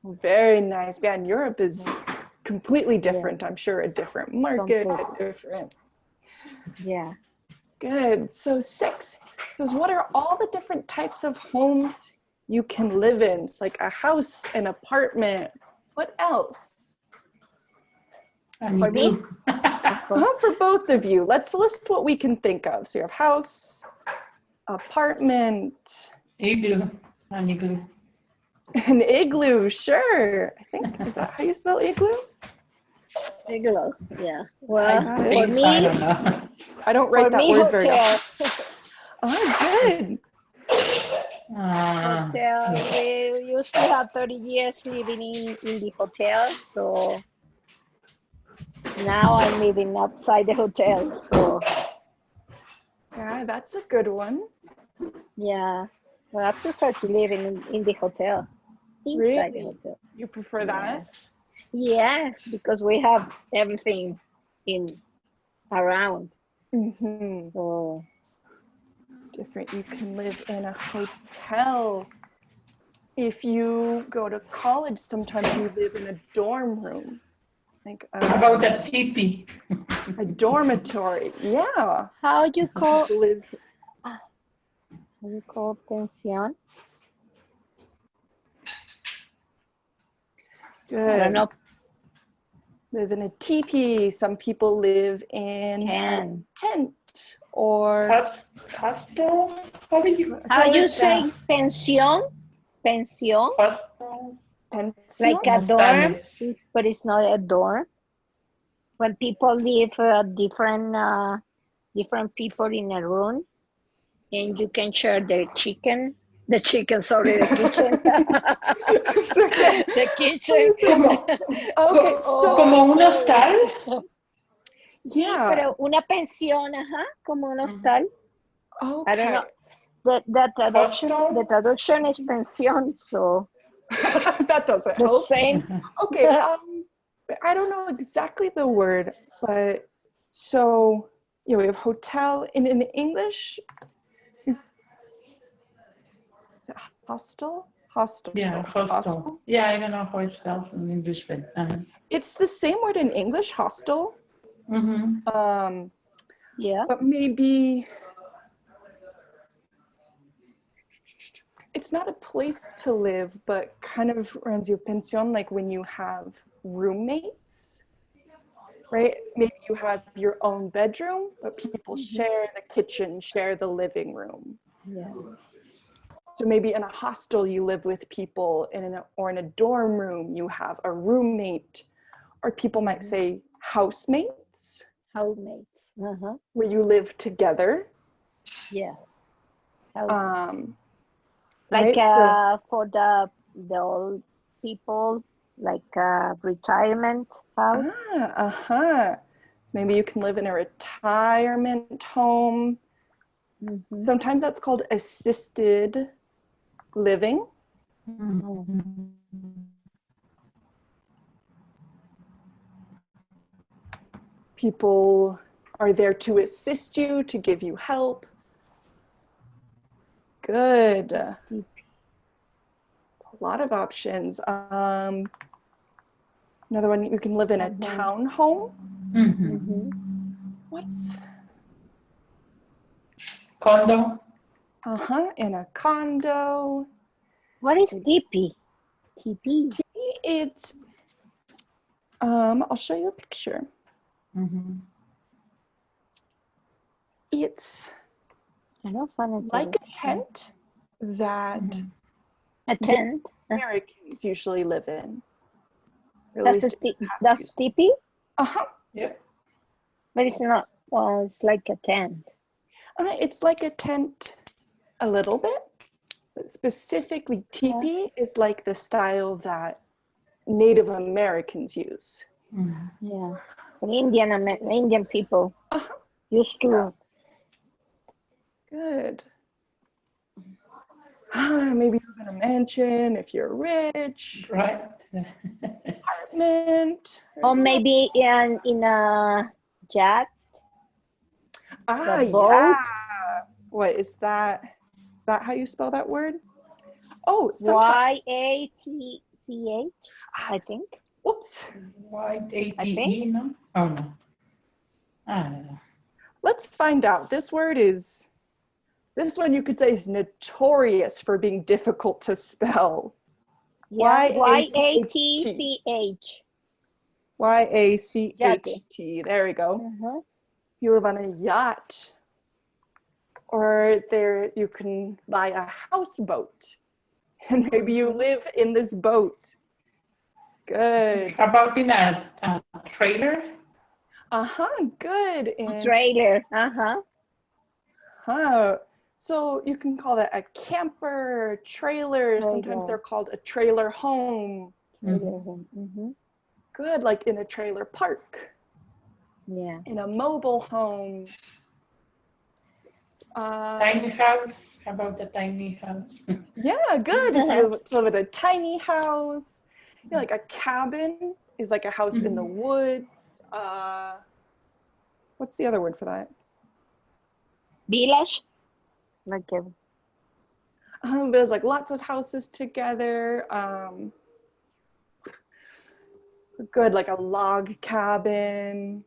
very nice. Yeah, and Europe is completely yeah, different. I'm sure a different market, a completely. different. Yeah. Good. So 6 says, what are all the different types of homes you can live in? It's like a house, an apartment. What else? For me, For both of you, let's list what we can think of. So you have house, apartment, Igloo. An igloo. an igloo. Sure. I think, is that how you spell igloo? igloo. Yeah. I Well, Got it. for think, I me, don't know. I don't for write that me, word very often. hotel. Oh, good. Hotel. Yeah. We used to have 30 years living in the hotel, so now I'm living outside the hotel. So Yeah, that's a good one. yeah, well, I prefer to live in the hotel, inside the Really? hotel. You prefer that? Yes, yes, because we have everything in around. Mm-hmm. So Different. You can live in a hotel. If you go to college, sometimes you live in a dorm room, like How about a teepee? a dormitory. Yeah. how you call People live. how you call pension? I don't Good. know. Live in a teepee. Some people live in a Can tent or Hostel? How do you how call you it? say pension? Pension, Hostel? pension. like a dorm, Hostales. but it's not a dorm. When people live different people in a room, and you can share the chicken, sorry, the kitchen, Okay. the kitchen. Como, Okay, como so un hostal. Sí, yeah. pero una pensión, ajá, como un hostal. I don't Okay. know. The Hostel. traduction is pensión, so That doesn't the help. same. Okay, I don't know exactly the word, but so yeah, we have hotel in English. Is it hostel? Hostel. Yeah, hostel. Yeah, I don't know how it's spelled in English, but. It's the same word in English, hostel. Mm-hmm. Yeah. But maybe it's not a place to live, but kind of runs your pension, like when you have roommates, right? Maybe you have your own bedroom, but people share the kitchen, share the living room. Yeah. So maybe in a hostel you live with people, or in a dorm room you have a roommate, or people might say housemates, Housemates. Uh-huh. where you live together. Yes. Housemates. Right? Like So, for the old people, like retirement house. maybe you can live in a retirement home. Mm-hmm. Sometimes that's called assisted living. People are there to assist you, to give you help. Good. A lot of options. Another one, you can live in a townhome. What's Condo. in a condo. What is TP? TP. It's I'll show you a picture. It's like a tent that a tent. Americans usually live in. That's TP? Yep. But it's not, well, it's like a tent. It's like a tent a little bit, but specifically teepee is like the style that Native Americans use. Yeah, but Indian people used to. Good. Maybe you live in a mansion if you're rich, Right. apartment. Or maybe in a yacht, the boat. Yeah. What is that? Is that how you spell that word? Oh, sometimes. YATCH, I think. Whoops. YATE, no? Oh, no. I don't know. Let's find out. This one you could say is notorious for being difficult to spell. Yeah, YATCH. YATCH. YACHT. There we go. You live on a yacht, or there you can buy a houseboat, and maybe you live in this boat. Good. How about in a trailer? Good. A trailer. So you can call that a camper, trailer. Sometimes they're called a trailer home. Good, like in a trailer park. Yeah. In a mobile home. Tiny house. How about the tiny house? Yeah, good. If you live in a tiny house, like a cabin is like a house in the woods. What's the other word for that? Village. Like There's like lots of houses together. Good, like a log cabin.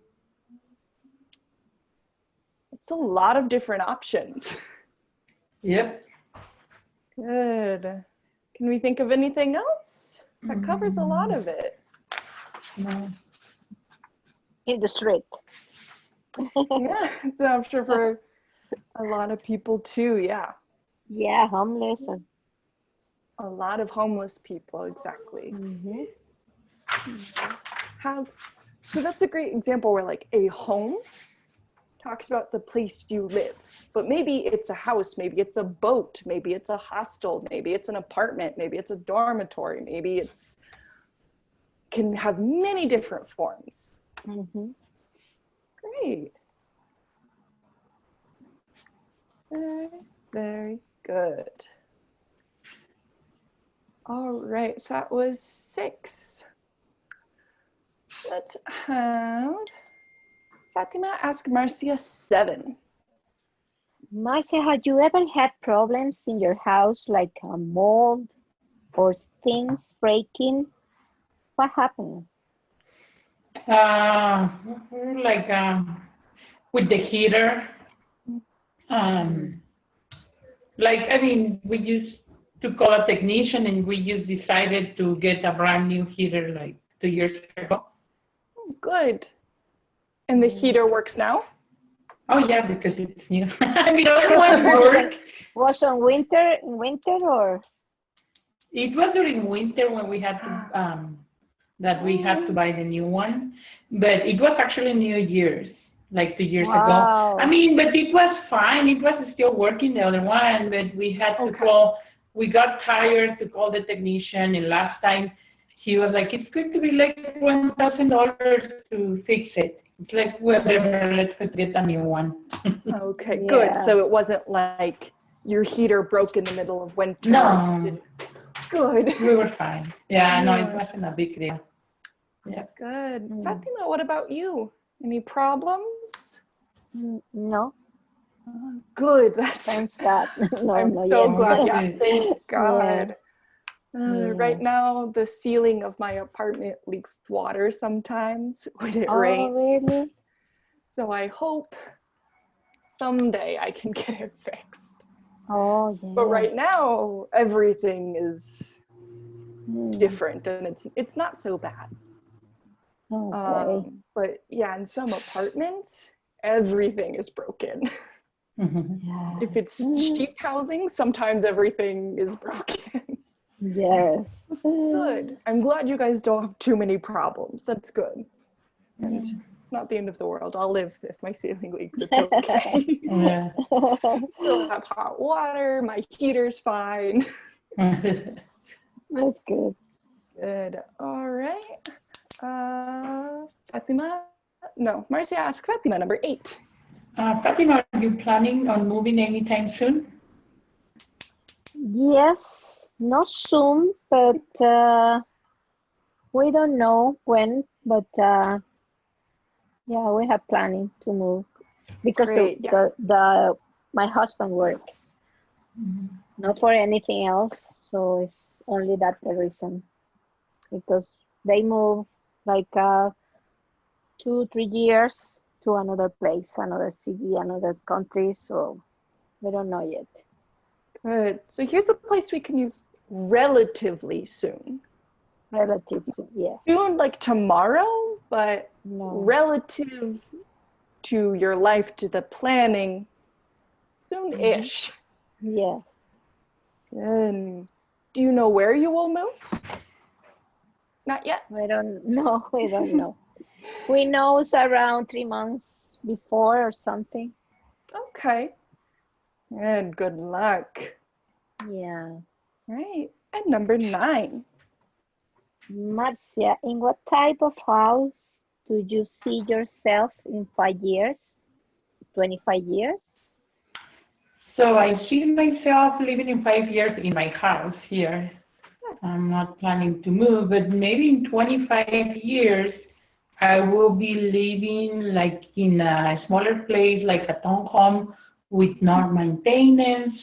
It's a lot of different options. Yep. Good. Can we think of anything else? That covers a lot of it. No. in the street. Yeah, so I'm sure for a lot of people too, yeah. Yeah, homeless. A lot of homeless people, exactly. So that's a great example where like a home talks about the place you live, but maybe it's a house, maybe it's a boat, maybe it's a hostel, maybe it's an apartment, maybe it's a dormitory, maybe it's can have many different forms. Great. Very, very good. All right, so that was 6. Let's have Fatima ask Marcia 7. Marcia, have you ever had problems in your house like a mold or things breaking? What happened? Like with the heater. Like, I mean, we used to call a technician and we just decided to get a brand new heater like 2 years ago. Good. And the heater works now? Oh yeah, because it's new. I mean, it was Was on winter or? It was during winter when we had to that we had to buy the new one, but it was actually New Year's, like 2 years ago. I mean, but it was fine. It was still working, the other one, but we had to call. We got tired to call the technician, and last time he was like, "It's going to be like $1,000 to fix it." It's like, whatever, let's get a new one. Okay, good. So it wasn't like your heater broke in the middle of winter. No. Good. We were fine. Yeah, no, it wasn't a big deal. Yeah. Good. Fatima, what about you? Any problems? No. Good. Thanks God. No, I'm so glad. Yeah, thank God. Right now, the ceiling of my apartment leaks water sometimes when it rains. Oh, really? So I hope someday I can get it fixed. Oh, yeah. But right now, everything is different, and it's not so bad. Okay. But yeah, in some apartments, everything is broken. Yeah. If it's cheap housing, sometimes everything is broken. Yes. Good. I'm glad you guys don't have too many problems. That's good. And it's not the end of the world. I'll live if my ceiling leaks. It's okay. Yeah. Still have hot water. My heater's fine. That's good. Good. All right. Fatima? No, Marcia asked Fatima, number 8. Fatima, are you planning on moving anytime soon? Yes, not soon, but we don't know when. But yeah, we have planning to move because Great. Yeah. the my husband work, Mhm. not for anything else. So it's only that the reason because they move like 2, 3 years to another place, another city, another country. So we don't know yet. Good. So here's a place we can use relatively soon. Relatives, yes. Soon, like tomorrow, but No. relative to your life, to the planning, soon-ish. Yes. Good. Do you know where you will move? Not yet. We don't know. We don't know. We know it's around 3 months before or something. Okay. And good luck. Yeah. Right. And number 9. Marcia, in what type of house do you see yourself in 5 years, 25 years? So I see myself living in 5 years in my house here. I'm not planning to move, but maybe in 25 years, I will be living like in a smaller place, like a townhome with no maintenance,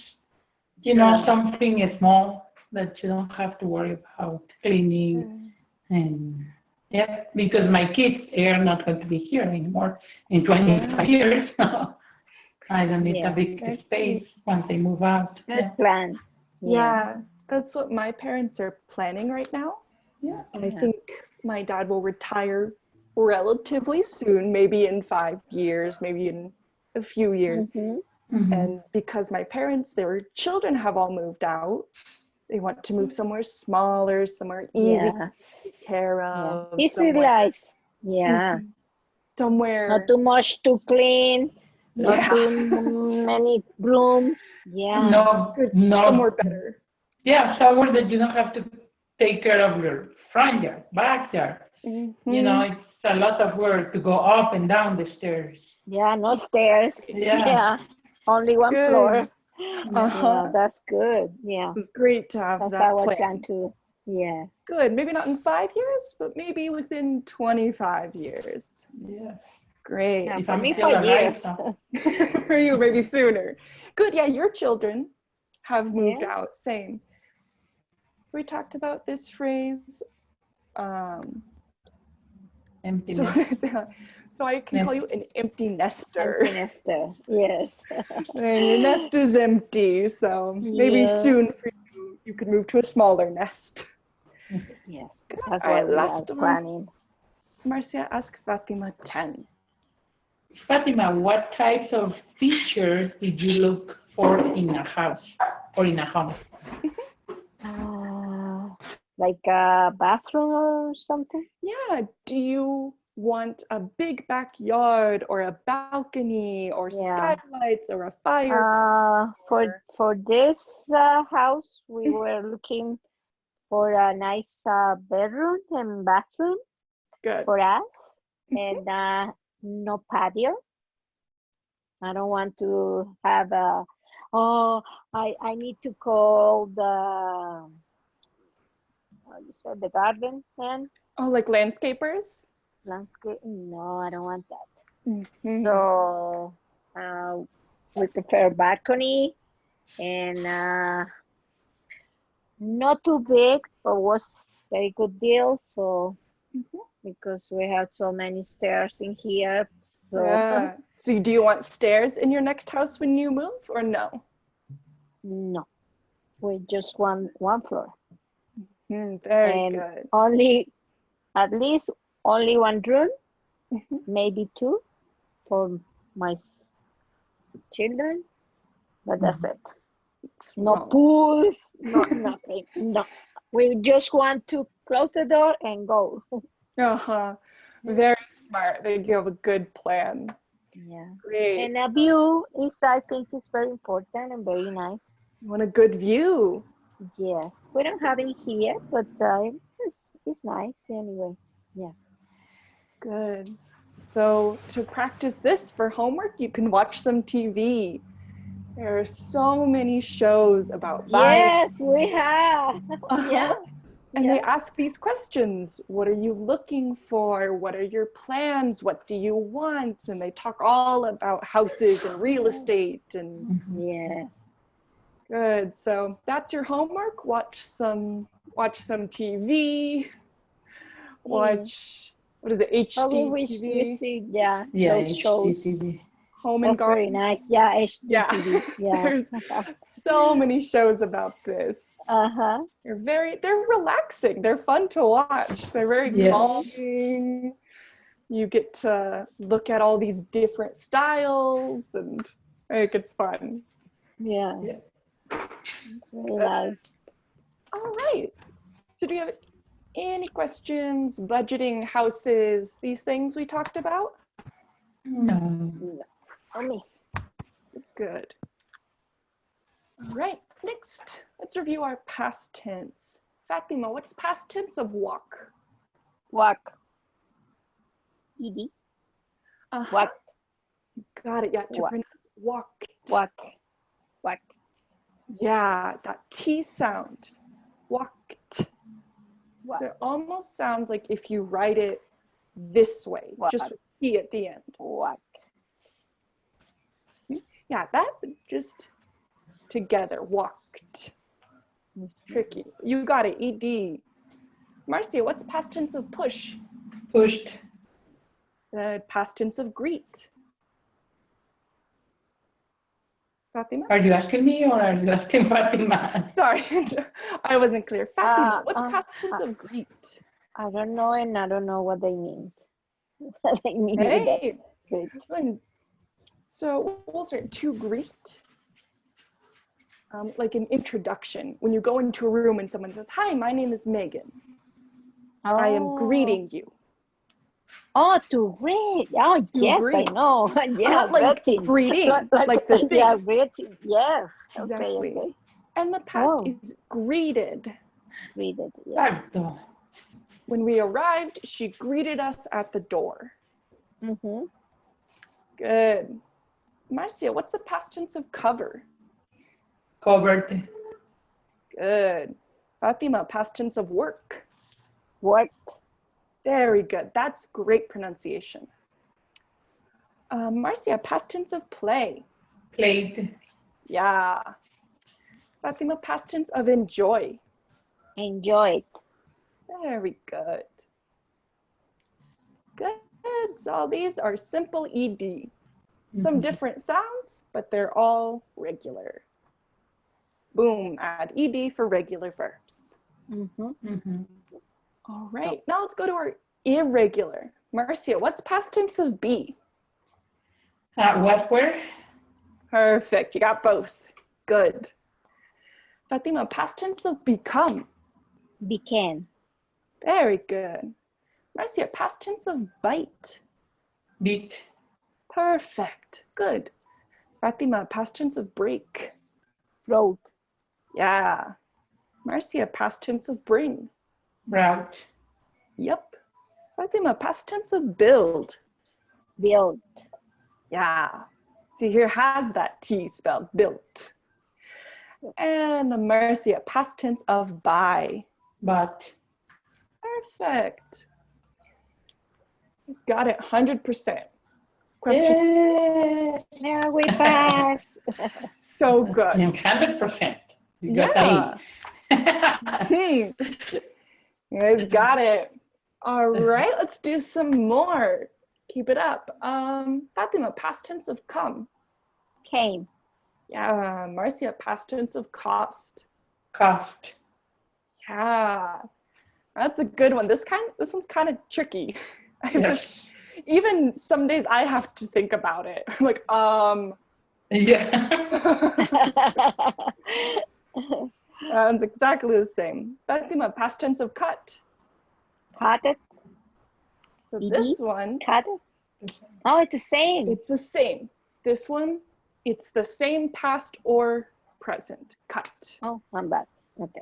Sure. something small that you don't have to worry about cleaning. And yeah, because my kids are not going to be here anymore in 25 years. I don't need a Yes. big space once they move out. Good plan. Yeah, that's what my parents are planning right now. Yeah. And I Yeah. think my dad will retire relatively soon, maybe in 5 years, maybe in a few years. Mm-hmm. Mhm. And because my parents, their children have all moved out, they want to move somewhere smaller, somewhere easy Yeah. to take care Yeah. of, Easy somewhere, life. Yeah. Not somewhere, too much to clean, not yeah, too many rooms. Yeah. No, good, somewhere no, better. yeah, somewhere that you don't have to take care of your front yard, backyard. Mm-hmm. It's a lot of work to go up and down the stairs. Yeah, no stairs. Yeah. Yeah. Only one floor. Good. Yeah, Uh-huh. that's good. Yeah. It's great to have That's that our plan plan. too. Yes. Good. Maybe not in 5 years, but maybe within 25 years. Yeah. Great. Yeah, If for I'm me, still five alive, years. so. For you, maybe sooner. Good. Yeah, your children have moved Yeah. out. Same. We talked about this phrase. Um, Empty so, nest. so I can call you an empty nester. Empty nester. Yes. And your nest is empty. So maybe Yeah. soon for you, you could move to a smaller nest. Yes. Good. That's All what right, we are last one. planning. Marcia, ask Fatima 10. Fatima, what types of features did you look for in a house or in a home? Like a bathroom or something? Yeah, do you want a big backyard or a balcony or Yeah. skylights or a fireplace? For this house, we were looking for a nice bedroom and bathroom Good. for us, and no patio. I don't want to have a. Oh, I need to call the how you said the garden man Oh, like landscapers? landscape. No, I don't want that. Mm-hmm. So we prefer balcony and not too big, but was very good deal. So because we have so many stairs in here, so Yeah. So do you want stairs in your next house when you move or no? no, we just want one floor Very and good. only at least only one room, Mhm. maybe two for my children, but that's it. No Small. pools, no nothing. No, we just want to close the door and go. Uh-huh. Very smart. They give a good plan. Yeah. Great. And a view is, I think, is very important and very nice. You want a good view. Yes, we don't have it here, but it's nice anyway. Yeah. Good. So to practice this for homework, you can watch some TV. There are so many shows about Yes, we have. Uh-huh. Yeah. And they Yeah. ask these questions. What are you looking for? What are your plans? What do you want? And they talk all about houses and real estate and Yeah. good. So that's your homework. Watch some TV. Watch what is it? Probably we HDTV. see, Yeah, those shows. HGTV. Home and That's very Garden. nice. Yeah, Yeah. HDTV. Yeah. There's so many shows about this. Uh-huh. They're relaxing. They're fun to watch. They're very Yeah. calming. You get to look at all these different styles and I think it's fun. Yeah. Yeah. It's really nice. All right. So do you have any questions? Budgeting, houses, these things we talked about? No. For me. Good. All right. Next, let's review our past tense. Fatima, what's past tense of walk? Walk. ED. Walk. Got it. Yeah, to Walk. pronounce walk. Walk. Walk. Yeah, that T sound. Walked. Walk. So it almost sounds like if you write it this way, Walk. just with T at the end. Walk. Yeah, that just together, walked. It's tricky. You got it, ED. Marcia, what's past tense of push? Pushed. Past tense of greet. Fatima? Are you asking me or are you asking Fatima? Sorry, I wasn't clear. Fatima, what's past tense of greet? I don't know, and I don't know what they mean. What they mean with Hey, that. Great. so we'll start to greet. Like an introduction. When you go into a room and someone says, "Hi, my name is Megan. I am greeting you." Oh, to greet. Oh, yes, greet. I know. Yeah, Not like greeting. greeting, like the thing. Yeah, greeting. Yes. Exactly. Okay. And the past Oh. is greeted. Greeted. Yeah. Exacto. When we arrived, she greeted us at the door. Mm-hmm. Good. Marcia, what's the past tense of cover? Covered. Good. Fatima, past tense of work. Worked. Very good. That's great pronunciation. Marcia, past tense of play. Played. Yeah. Fatima, past tense of enjoy. Enjoyed. Very good. Good. So all these are simple ED. Some different sounds, but they're all regular. Boom, add ED for regular verbs. Mm-hmm. Mm-hmm. All right, now let's go to our irregular. Marcia, what's past tense of be? What were? Perfect, you got both. Good. Fatima, past tense of become. Became. Very good. Marcia, past tense of bite. Beat. Perfect, good. Fatima, past tense of break. Broke. Yeah. Marcia, past tense of bring. Brought. Yep. Fatima, past tense of build. Built. Yeah. See, here has that T spelled, built. And Marcia, past tense of buy. But. Perfect. He's got it 100%. Question. Yay! Now we pass. So good. 100%. You got Yeah. that. You guys got it. All right, let's do some more. Keep it up. Fatima, past tense of come. Came. Yeah, Marcia, past tense of cost. Cost. Yeah, that's a good one. This one's kind of tricky. I have to, even some days I have to think about it. I'm like, Yeah. it's exactly the same. Fatima, past tense of cut. Cut it. So this one, Cut it. Oh, it's the same. it's the same. This one, it's the same past or present. Cut. Oh, I'm back. Okay.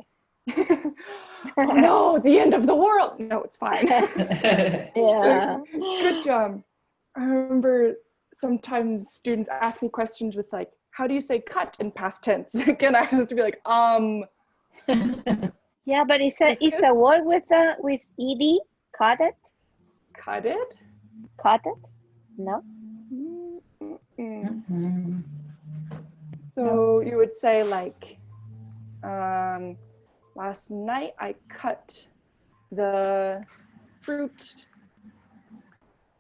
Oh no, the end of the world. No, it's fine. Yeah. Good job. I remember sometimes students ask me questions with like, how do you say cut in past tense? Again, I have to be like, Yeah, but it's a word with ed. Cut it. cut it? Cut it. No. So you would say like, last night I cut the fruit.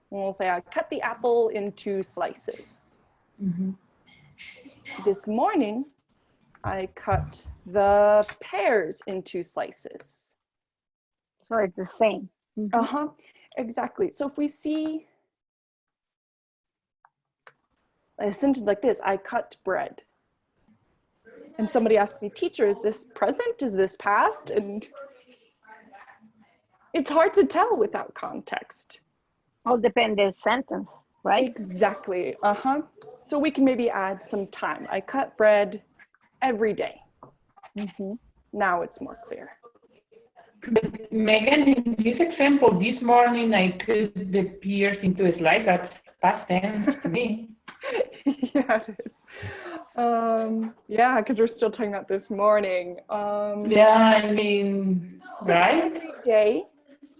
We'll say I cut the apple into slices. This morning, I cut the pears into slices. So it's the same. Exactly. So if we see a sentence like this, I cut bread. And somebody asked me, teacher, is this present? Is this past? And it's hard to tell without context. All depends on the sentence, right? Exactly. So we can maybe add some time. I cut bread every day. Now it's more clear. But Megan, in this example, this morning I put the pears into a slide. That's past tense to me. Yeah, it is. Yeah, because we're still talking about this morning. Yeah, I mean, right? Every day,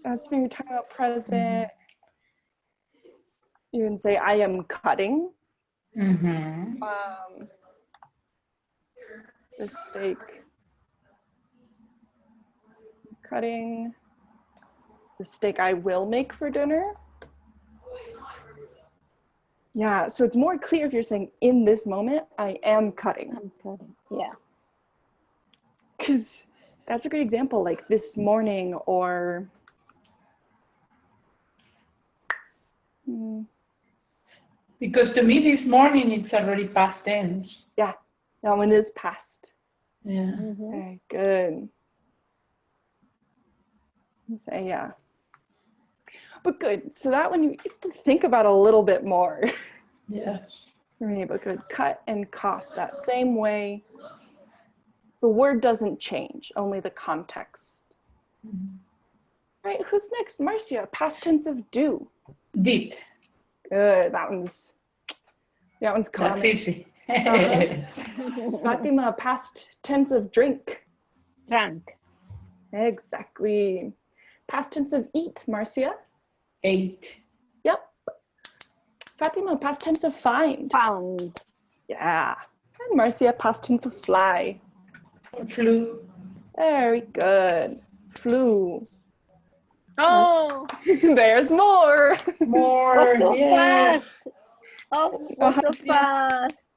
as we were talking about present, you can say, I am cutting. The steak. Cutting the steak I will make for dinner. Yeah, so it's more clear if you're saying in this moment, I am cutting. I'm cutting, yeah. Because that's a great example, like this morning or because to me this morning it's already past tense. Yeah, that one is past. Yeah. Very good. Say yeah. But good. So that one you have to think about a little bit more. Yes. Right, but good. Cut and cost that same way. The word doesn't change, only the context. Right, who's next? Marcia, past tense of do. Did. Good, that one's common. That's easy. Fatima, past tense of drink. Drunk. Exactly. Past tense of eat, Marcia. Ate. Yep. Fatima, past tense of find. Found. Yeah. And Marcia, past tense of fly. Flew. Very good. Flew. Oh, There's more. More. oh, so yes. fast. Oh, so fast.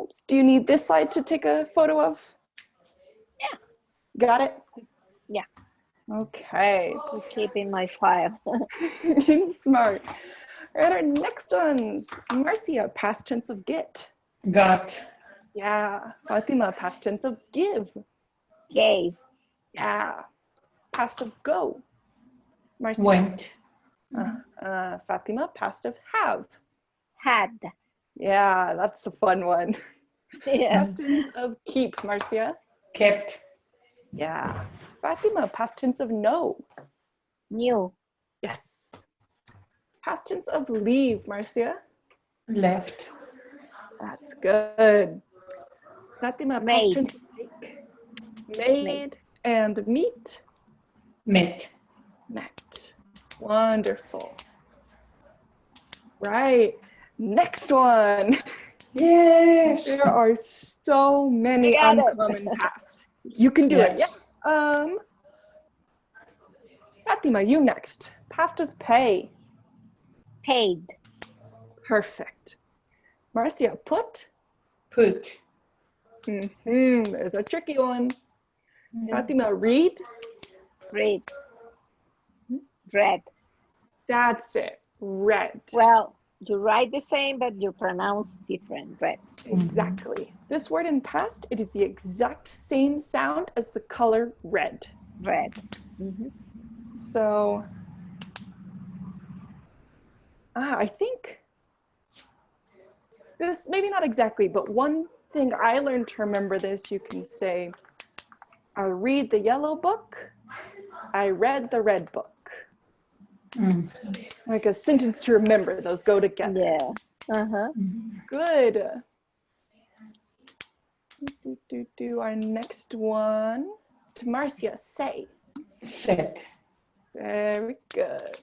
Oops. Do you need this slide to take a photo of? Yeah. Got it? Yeah. Okay. To keep in my file. Smart. All right, our next ones. Marcia, past tense of get. Got. Yeah. Fatima, past tense of give. Gave. Yeah. Past of go. Marcia. Went. Fatima, past of have. Had. Yeah, that's a fun one. Yeah. Past tense of keep, Marcia. Kept. Yeah. Fatima, past tense of know. New. Yes. Past tense of leave, Marcia. Left. That's good. Fatima, past Made. tense of make. Made. And meet. Met. Met. Wonderful. Right. Next one. Yes. There are so many I got it. uncommon past. You can do it. Yeah. Fatima, you next. Past of pay. Paid. Perfect. Marcia, put. Put. There's a tricky one. Fatima, read. Read. Read. That's it. Read. Well, you write the same, but you pronounce different. Read. Exactly. This word in past, it is the exact same sound as the color red. Read. So, I think this, maybe not exactly, but one thing I learned to remember this, you can say, I read the yellow book, I read the red book. Like a sentence to remember, those go together. Yeah. Good. Our next one is to Marcia. Say. Set. Very good.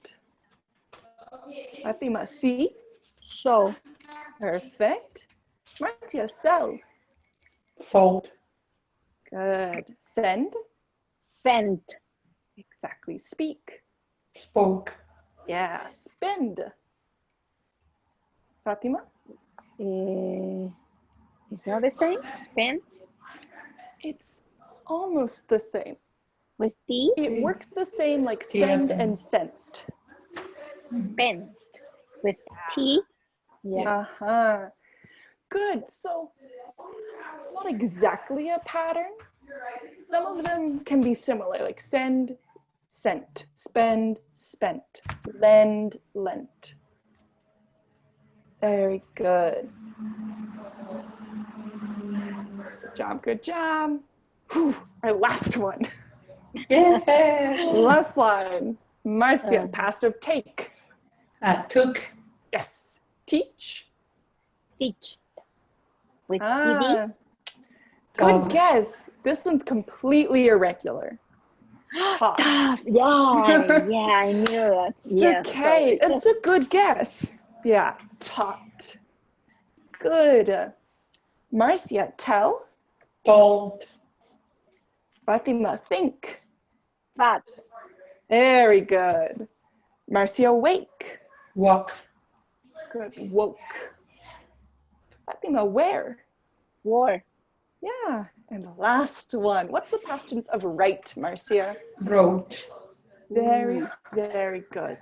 Fatima. See. So. Perfect. Marcia. Sell. Sold. Good. Send. Sent. Exactly. Speak. Spoke. Yeah. Spend. Fatima. It's not the same. Spend It's almost the same. with T. It works the same like Yeah. send and sent. Spent with T. Yeah. Uh-huh. Good. So it's not exactly a pattern. Some of them can be similar, like send, sent, spend, spent, lend, lent. Very good. Good job, good job. Whew, our last one. Yeah. Last line. Marcia, past of take. Took. Yes. Teach. Teach with TD. Good guess. This one's completely irregular. Taught. Yeah, I knew that. It's Yeah, okay. sorry. It's a good guess. Yeah, taught. Good. Marcia, tell. Told. Fatima, think. Fat. Very good. Marcia, wake. Walk. Good. Woke. Fatima, wear. War. Yeah. And the last one. What's the past tense of write, Marcia? Wrote. Very, very good.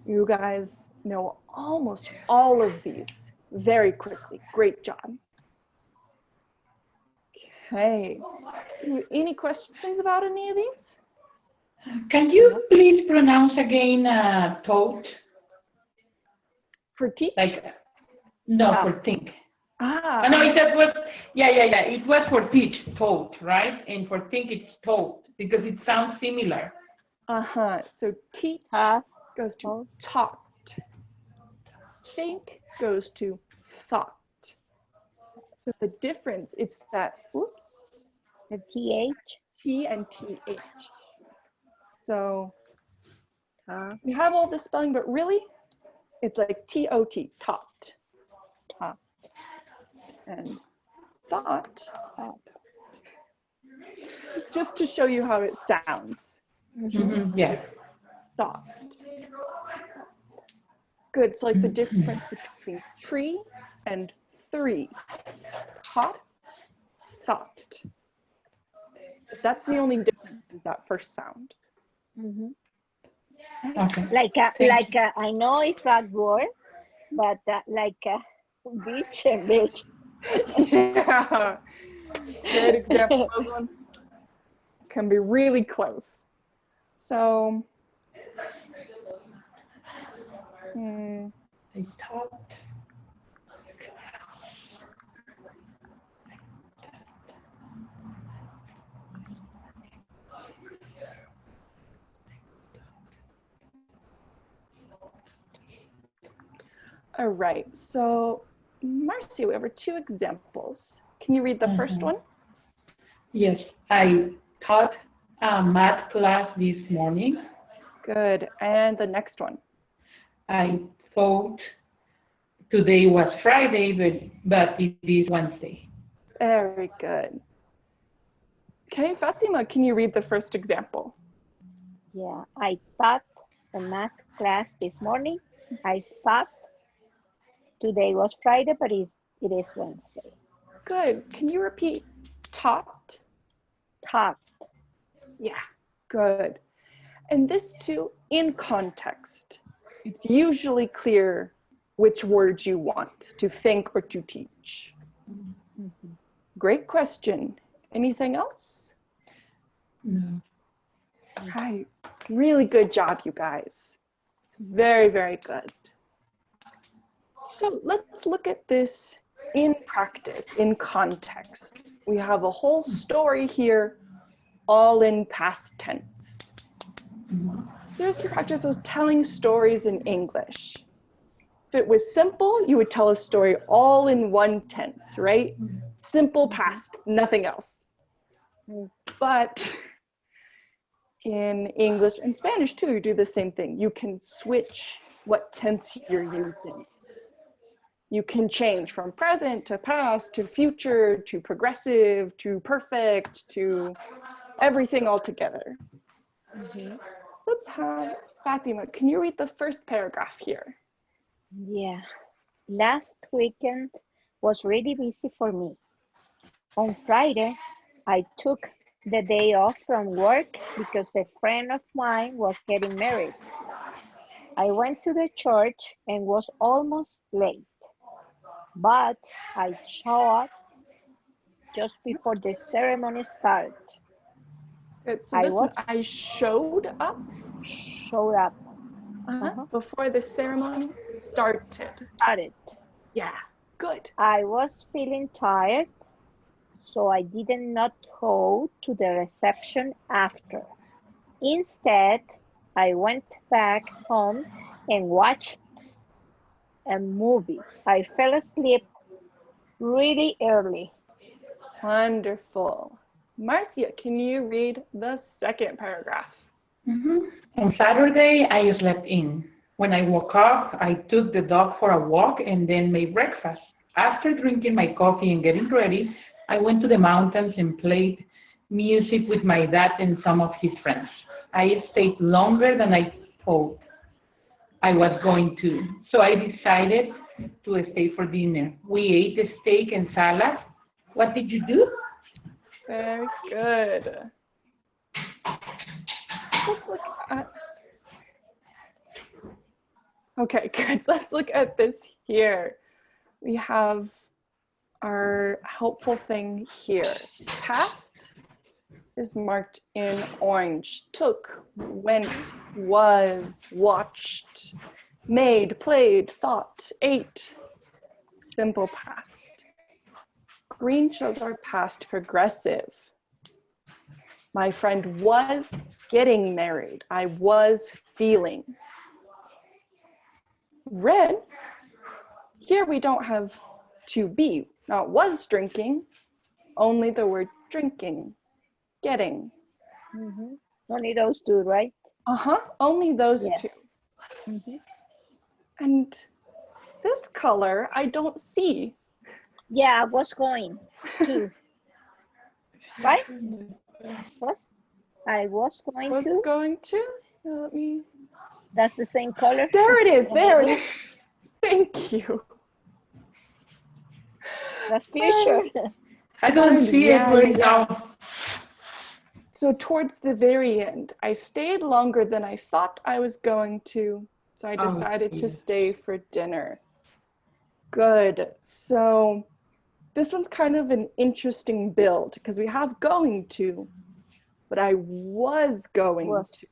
You guys know almost all of these very quickly. Great job. Okay. Any questions about any of these? Can you please pronounce again told? For teach? Like, no, for think. Ah. I know it was, yeah. It was for teach, told, right? And for think, it's told because it sounds similar. Uh-huh. So teach goes to taught. Think goes to thought. So the difference, it's that, oops, The TH. T and TH. So we have all this spelling, but really, it's like T-O-T, taught. Taught. And thought, just to show you how it sounds. Mm-hmm. Yeah. Thought. Good, so like the difference between tree and three. Taught, thought. But that's the only difference, is that first sound. Mm-hmm. Okay. Like I know it's bad word, but like beach and beach. Yeah. Great example. Those ones can be really close. So, I taught. all right. So, Marcia, we have 2 examples. Can you read the first one? Yes, I taught a math class this morning. Good. And the next one? I thought today was Friday, but it is Wednesday. Very good. Okay, Fatima, can you read the first example? Yeah, I taught a math class this morning. I thought today was Friday, but it is Wednesday. Good. Can you repeat taught? Taught. Yeah, good. And this too, in context, it's usually clear which word you want to think or to teach. Mm-hmm. Great question. Anything else? No. Right. Really good job, you guys. It's very, very good. So let's look at this in practice, in context. We have a whole story here, all in past tense. There's some practice of telling stories in English. If it was simple, you would tell a story all in one tense, right? Simple past, nothing else. Mm. But in English and Spanish too, you do the same thing. You can switch what tense you're using. You can change from present to past to future to progressive to perfect to everything all together. Mhm. Let's have Fatima. Can you read the first paragraph here? Yeah. Last weekend was really busy for me. On Friday, I took the day off from work because a friend of mine was getting married. I went to the church and was almost late, but I showed up just before the ceremony started. Good. So I this one, was I showed up showed up, before the ceremony started. started. Yeah, good. I was feeling tired, so I did not go to the reception after. Instead, I went back home and watched a movie. I fell asleep really early. Wonderful. Marcia, can you read the second paragraph? On Saturday, I slept in. When I woke up, I took the dog for a walk and then made breakfast. After drinking my coffee and getting ready, I went to the mountains and played music with my dad and some of his friends. I stayed longer than I thought I was going to, so I decided to stay for dinner. We ate a steak and salad. What did you do? Very good. Let's look at, okay, good. So let's look at this here. We have our helpful thing here. Past is marked in orange. Took, went, was, watched, made, played, thought, ate. Simple past. Green shows our past progressive. My friend was getting married. I was feeling. Red, here we don't have to be. Not was drinking, only the word drinking, getting. Mhm. Only those two, right? Only those Yes. two. Mhm. And this color I don't see. Yeah, I was going to, right? I was going Was to. going to, let me, That's the same color. there it is, in there it English. is. Thank you. That's future. I don't see it. Where is now? So towards the very end, I stayed longer than I thought I was going to, so I decided to stay for dinner. Good. So this one's kind of an interesting build because we have going to, but I was going to.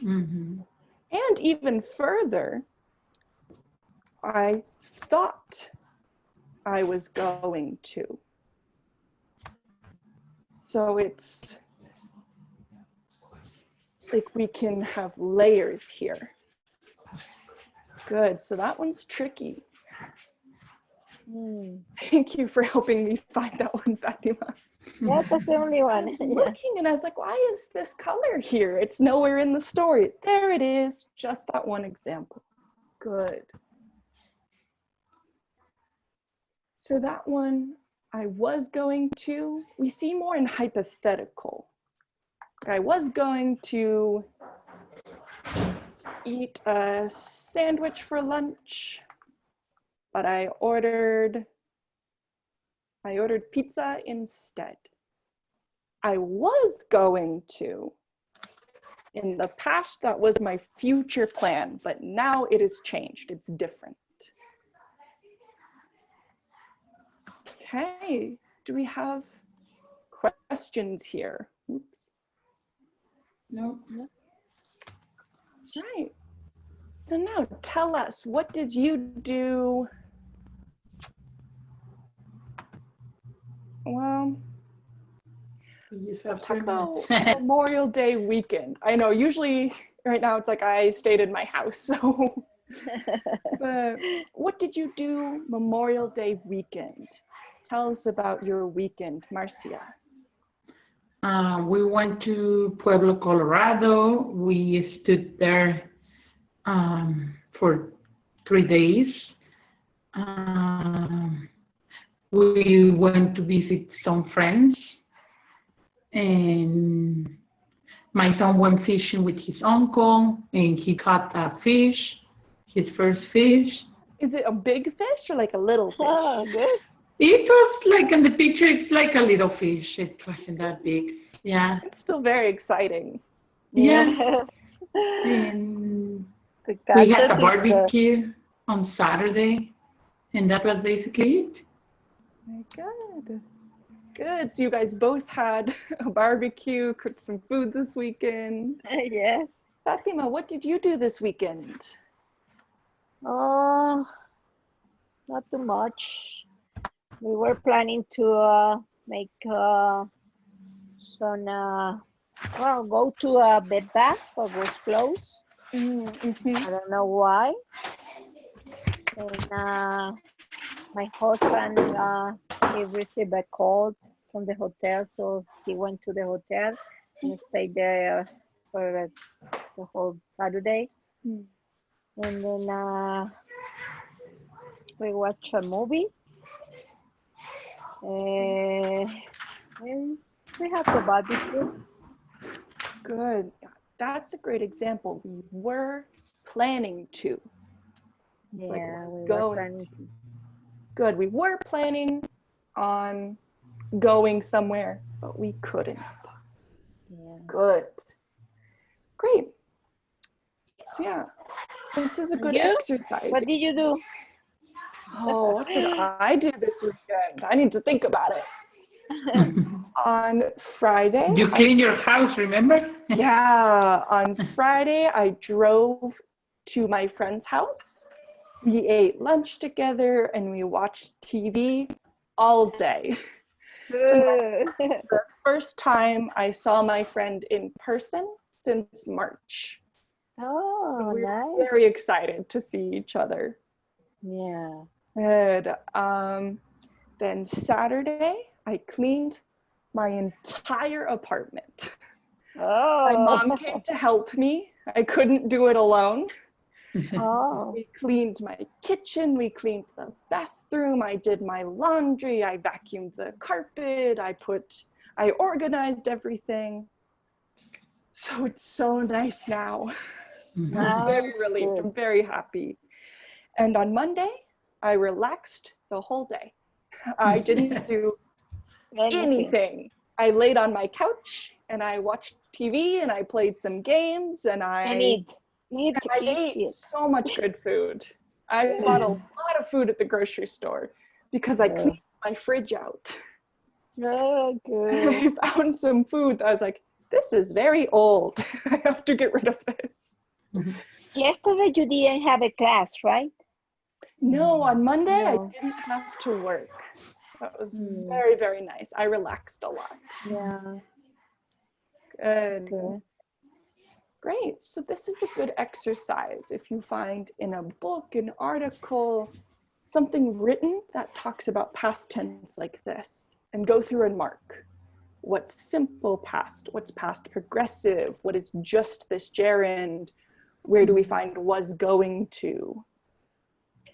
Mm-hmm. And even further, I thought I was going to. So it's like we can have layers here. Good, so that one's tricky. Thank you for helping me find that one, Fatima. Yeah, that's the only one. I was looking and I was like, why is this color here? It's nowhere in the story. There it is, just that one example. Good. So that one, I was going to, we see more in hypothetical. I was going to eat a sandwich for lunch, but I ordered pizza instead. I was going to. In the past, that was my future plan, but now it has changed. It's different. Okay, do we have questions here? Oops. No. Right. So now tell us, what did you do? Well, let's talk about Memorial Day weekend. I know usually right now it's like I stayed in my house, so. But what did you do Memorial Day weekend? Tell us about your weekend, Marcia. We went to Pueblo, Colorado. We stood there for 3 days. We went to visit some friends, and my son went fishing with his uncle, and he caught a fish, his first fish. Is it a big fish or like a little fish? Oh, good. It was like in the picture, it's like a little fish. It wasn't that big. Yeah. It's still very exciting. Yeah. Yes. And The we had gadget a is, barbecue on Saturday, and that was basically it. Good. Good. So you guys both had a barbecue, cooked some food this weekend. yes. Fatima, what did you do this weekend? Oh, not too much. We were planning to make some, well, go to a Bed Bath, but was closed. Mm-hmm. I don't know why. And my husband, he received a call from the hotel, so he went to the hotel and stayed there for the whole Saturday. Mm. And then we watched a movie. And we had the barbecue. Good. That's a great example. We were planning to. It's like, Yeah, was we were going planning. to. Good. We were planning on going somewhere, but we couldn't. Yeah. Good. Great. So yeah, this is a good You? exercise. What did you do? Oh, what did I do this weekend? I need to think about it. On Friday, You clean your house, remember? yeah, on Friday, I drove to my friend's house. We ate lunch together and we watched TV all day. Good. The first time I saw my friend in person since March. Oh, We were nice. very excited to see each other. Yeah. Good. Then Saturday, I cleaned my entire apartment. My Oh. mom came to help me. I couldn't do it alone. Oh. We cleaned my kitchen, we cleaned the bathroom, I did my laundry, I vacuumed the carpet, I organized everything. So it's so nice now. I'm very Nice. relieved, Good. I'm very happy. And on Monday, I relaxed the whole day. I didn't do anything. I laid on my couch and I watched TV and I played some games and And eat. Eat, I eat, ate eat. so much good food. I bought a lot of food at the grocery store because I cleaned my fridge out. Oh, good. I found some food that I was like, this is very old. I have to get rid of this. Yesterday you didn't have a class, right? No, on Monday No. I didn't have to work. That was very, very nice. I relaxed a lot. Yeah. Good. Good. Great. So this is a good exercise. If you find in a book, an article, something written that talks about past tense like this, and go through and mark what's simple past, what's past progressive, what is just this gerund, where do we find was going to.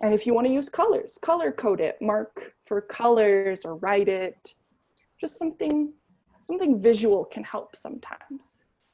And if you want to use colors, color code it, mark for colors or write it. Just something visual can help sometimes.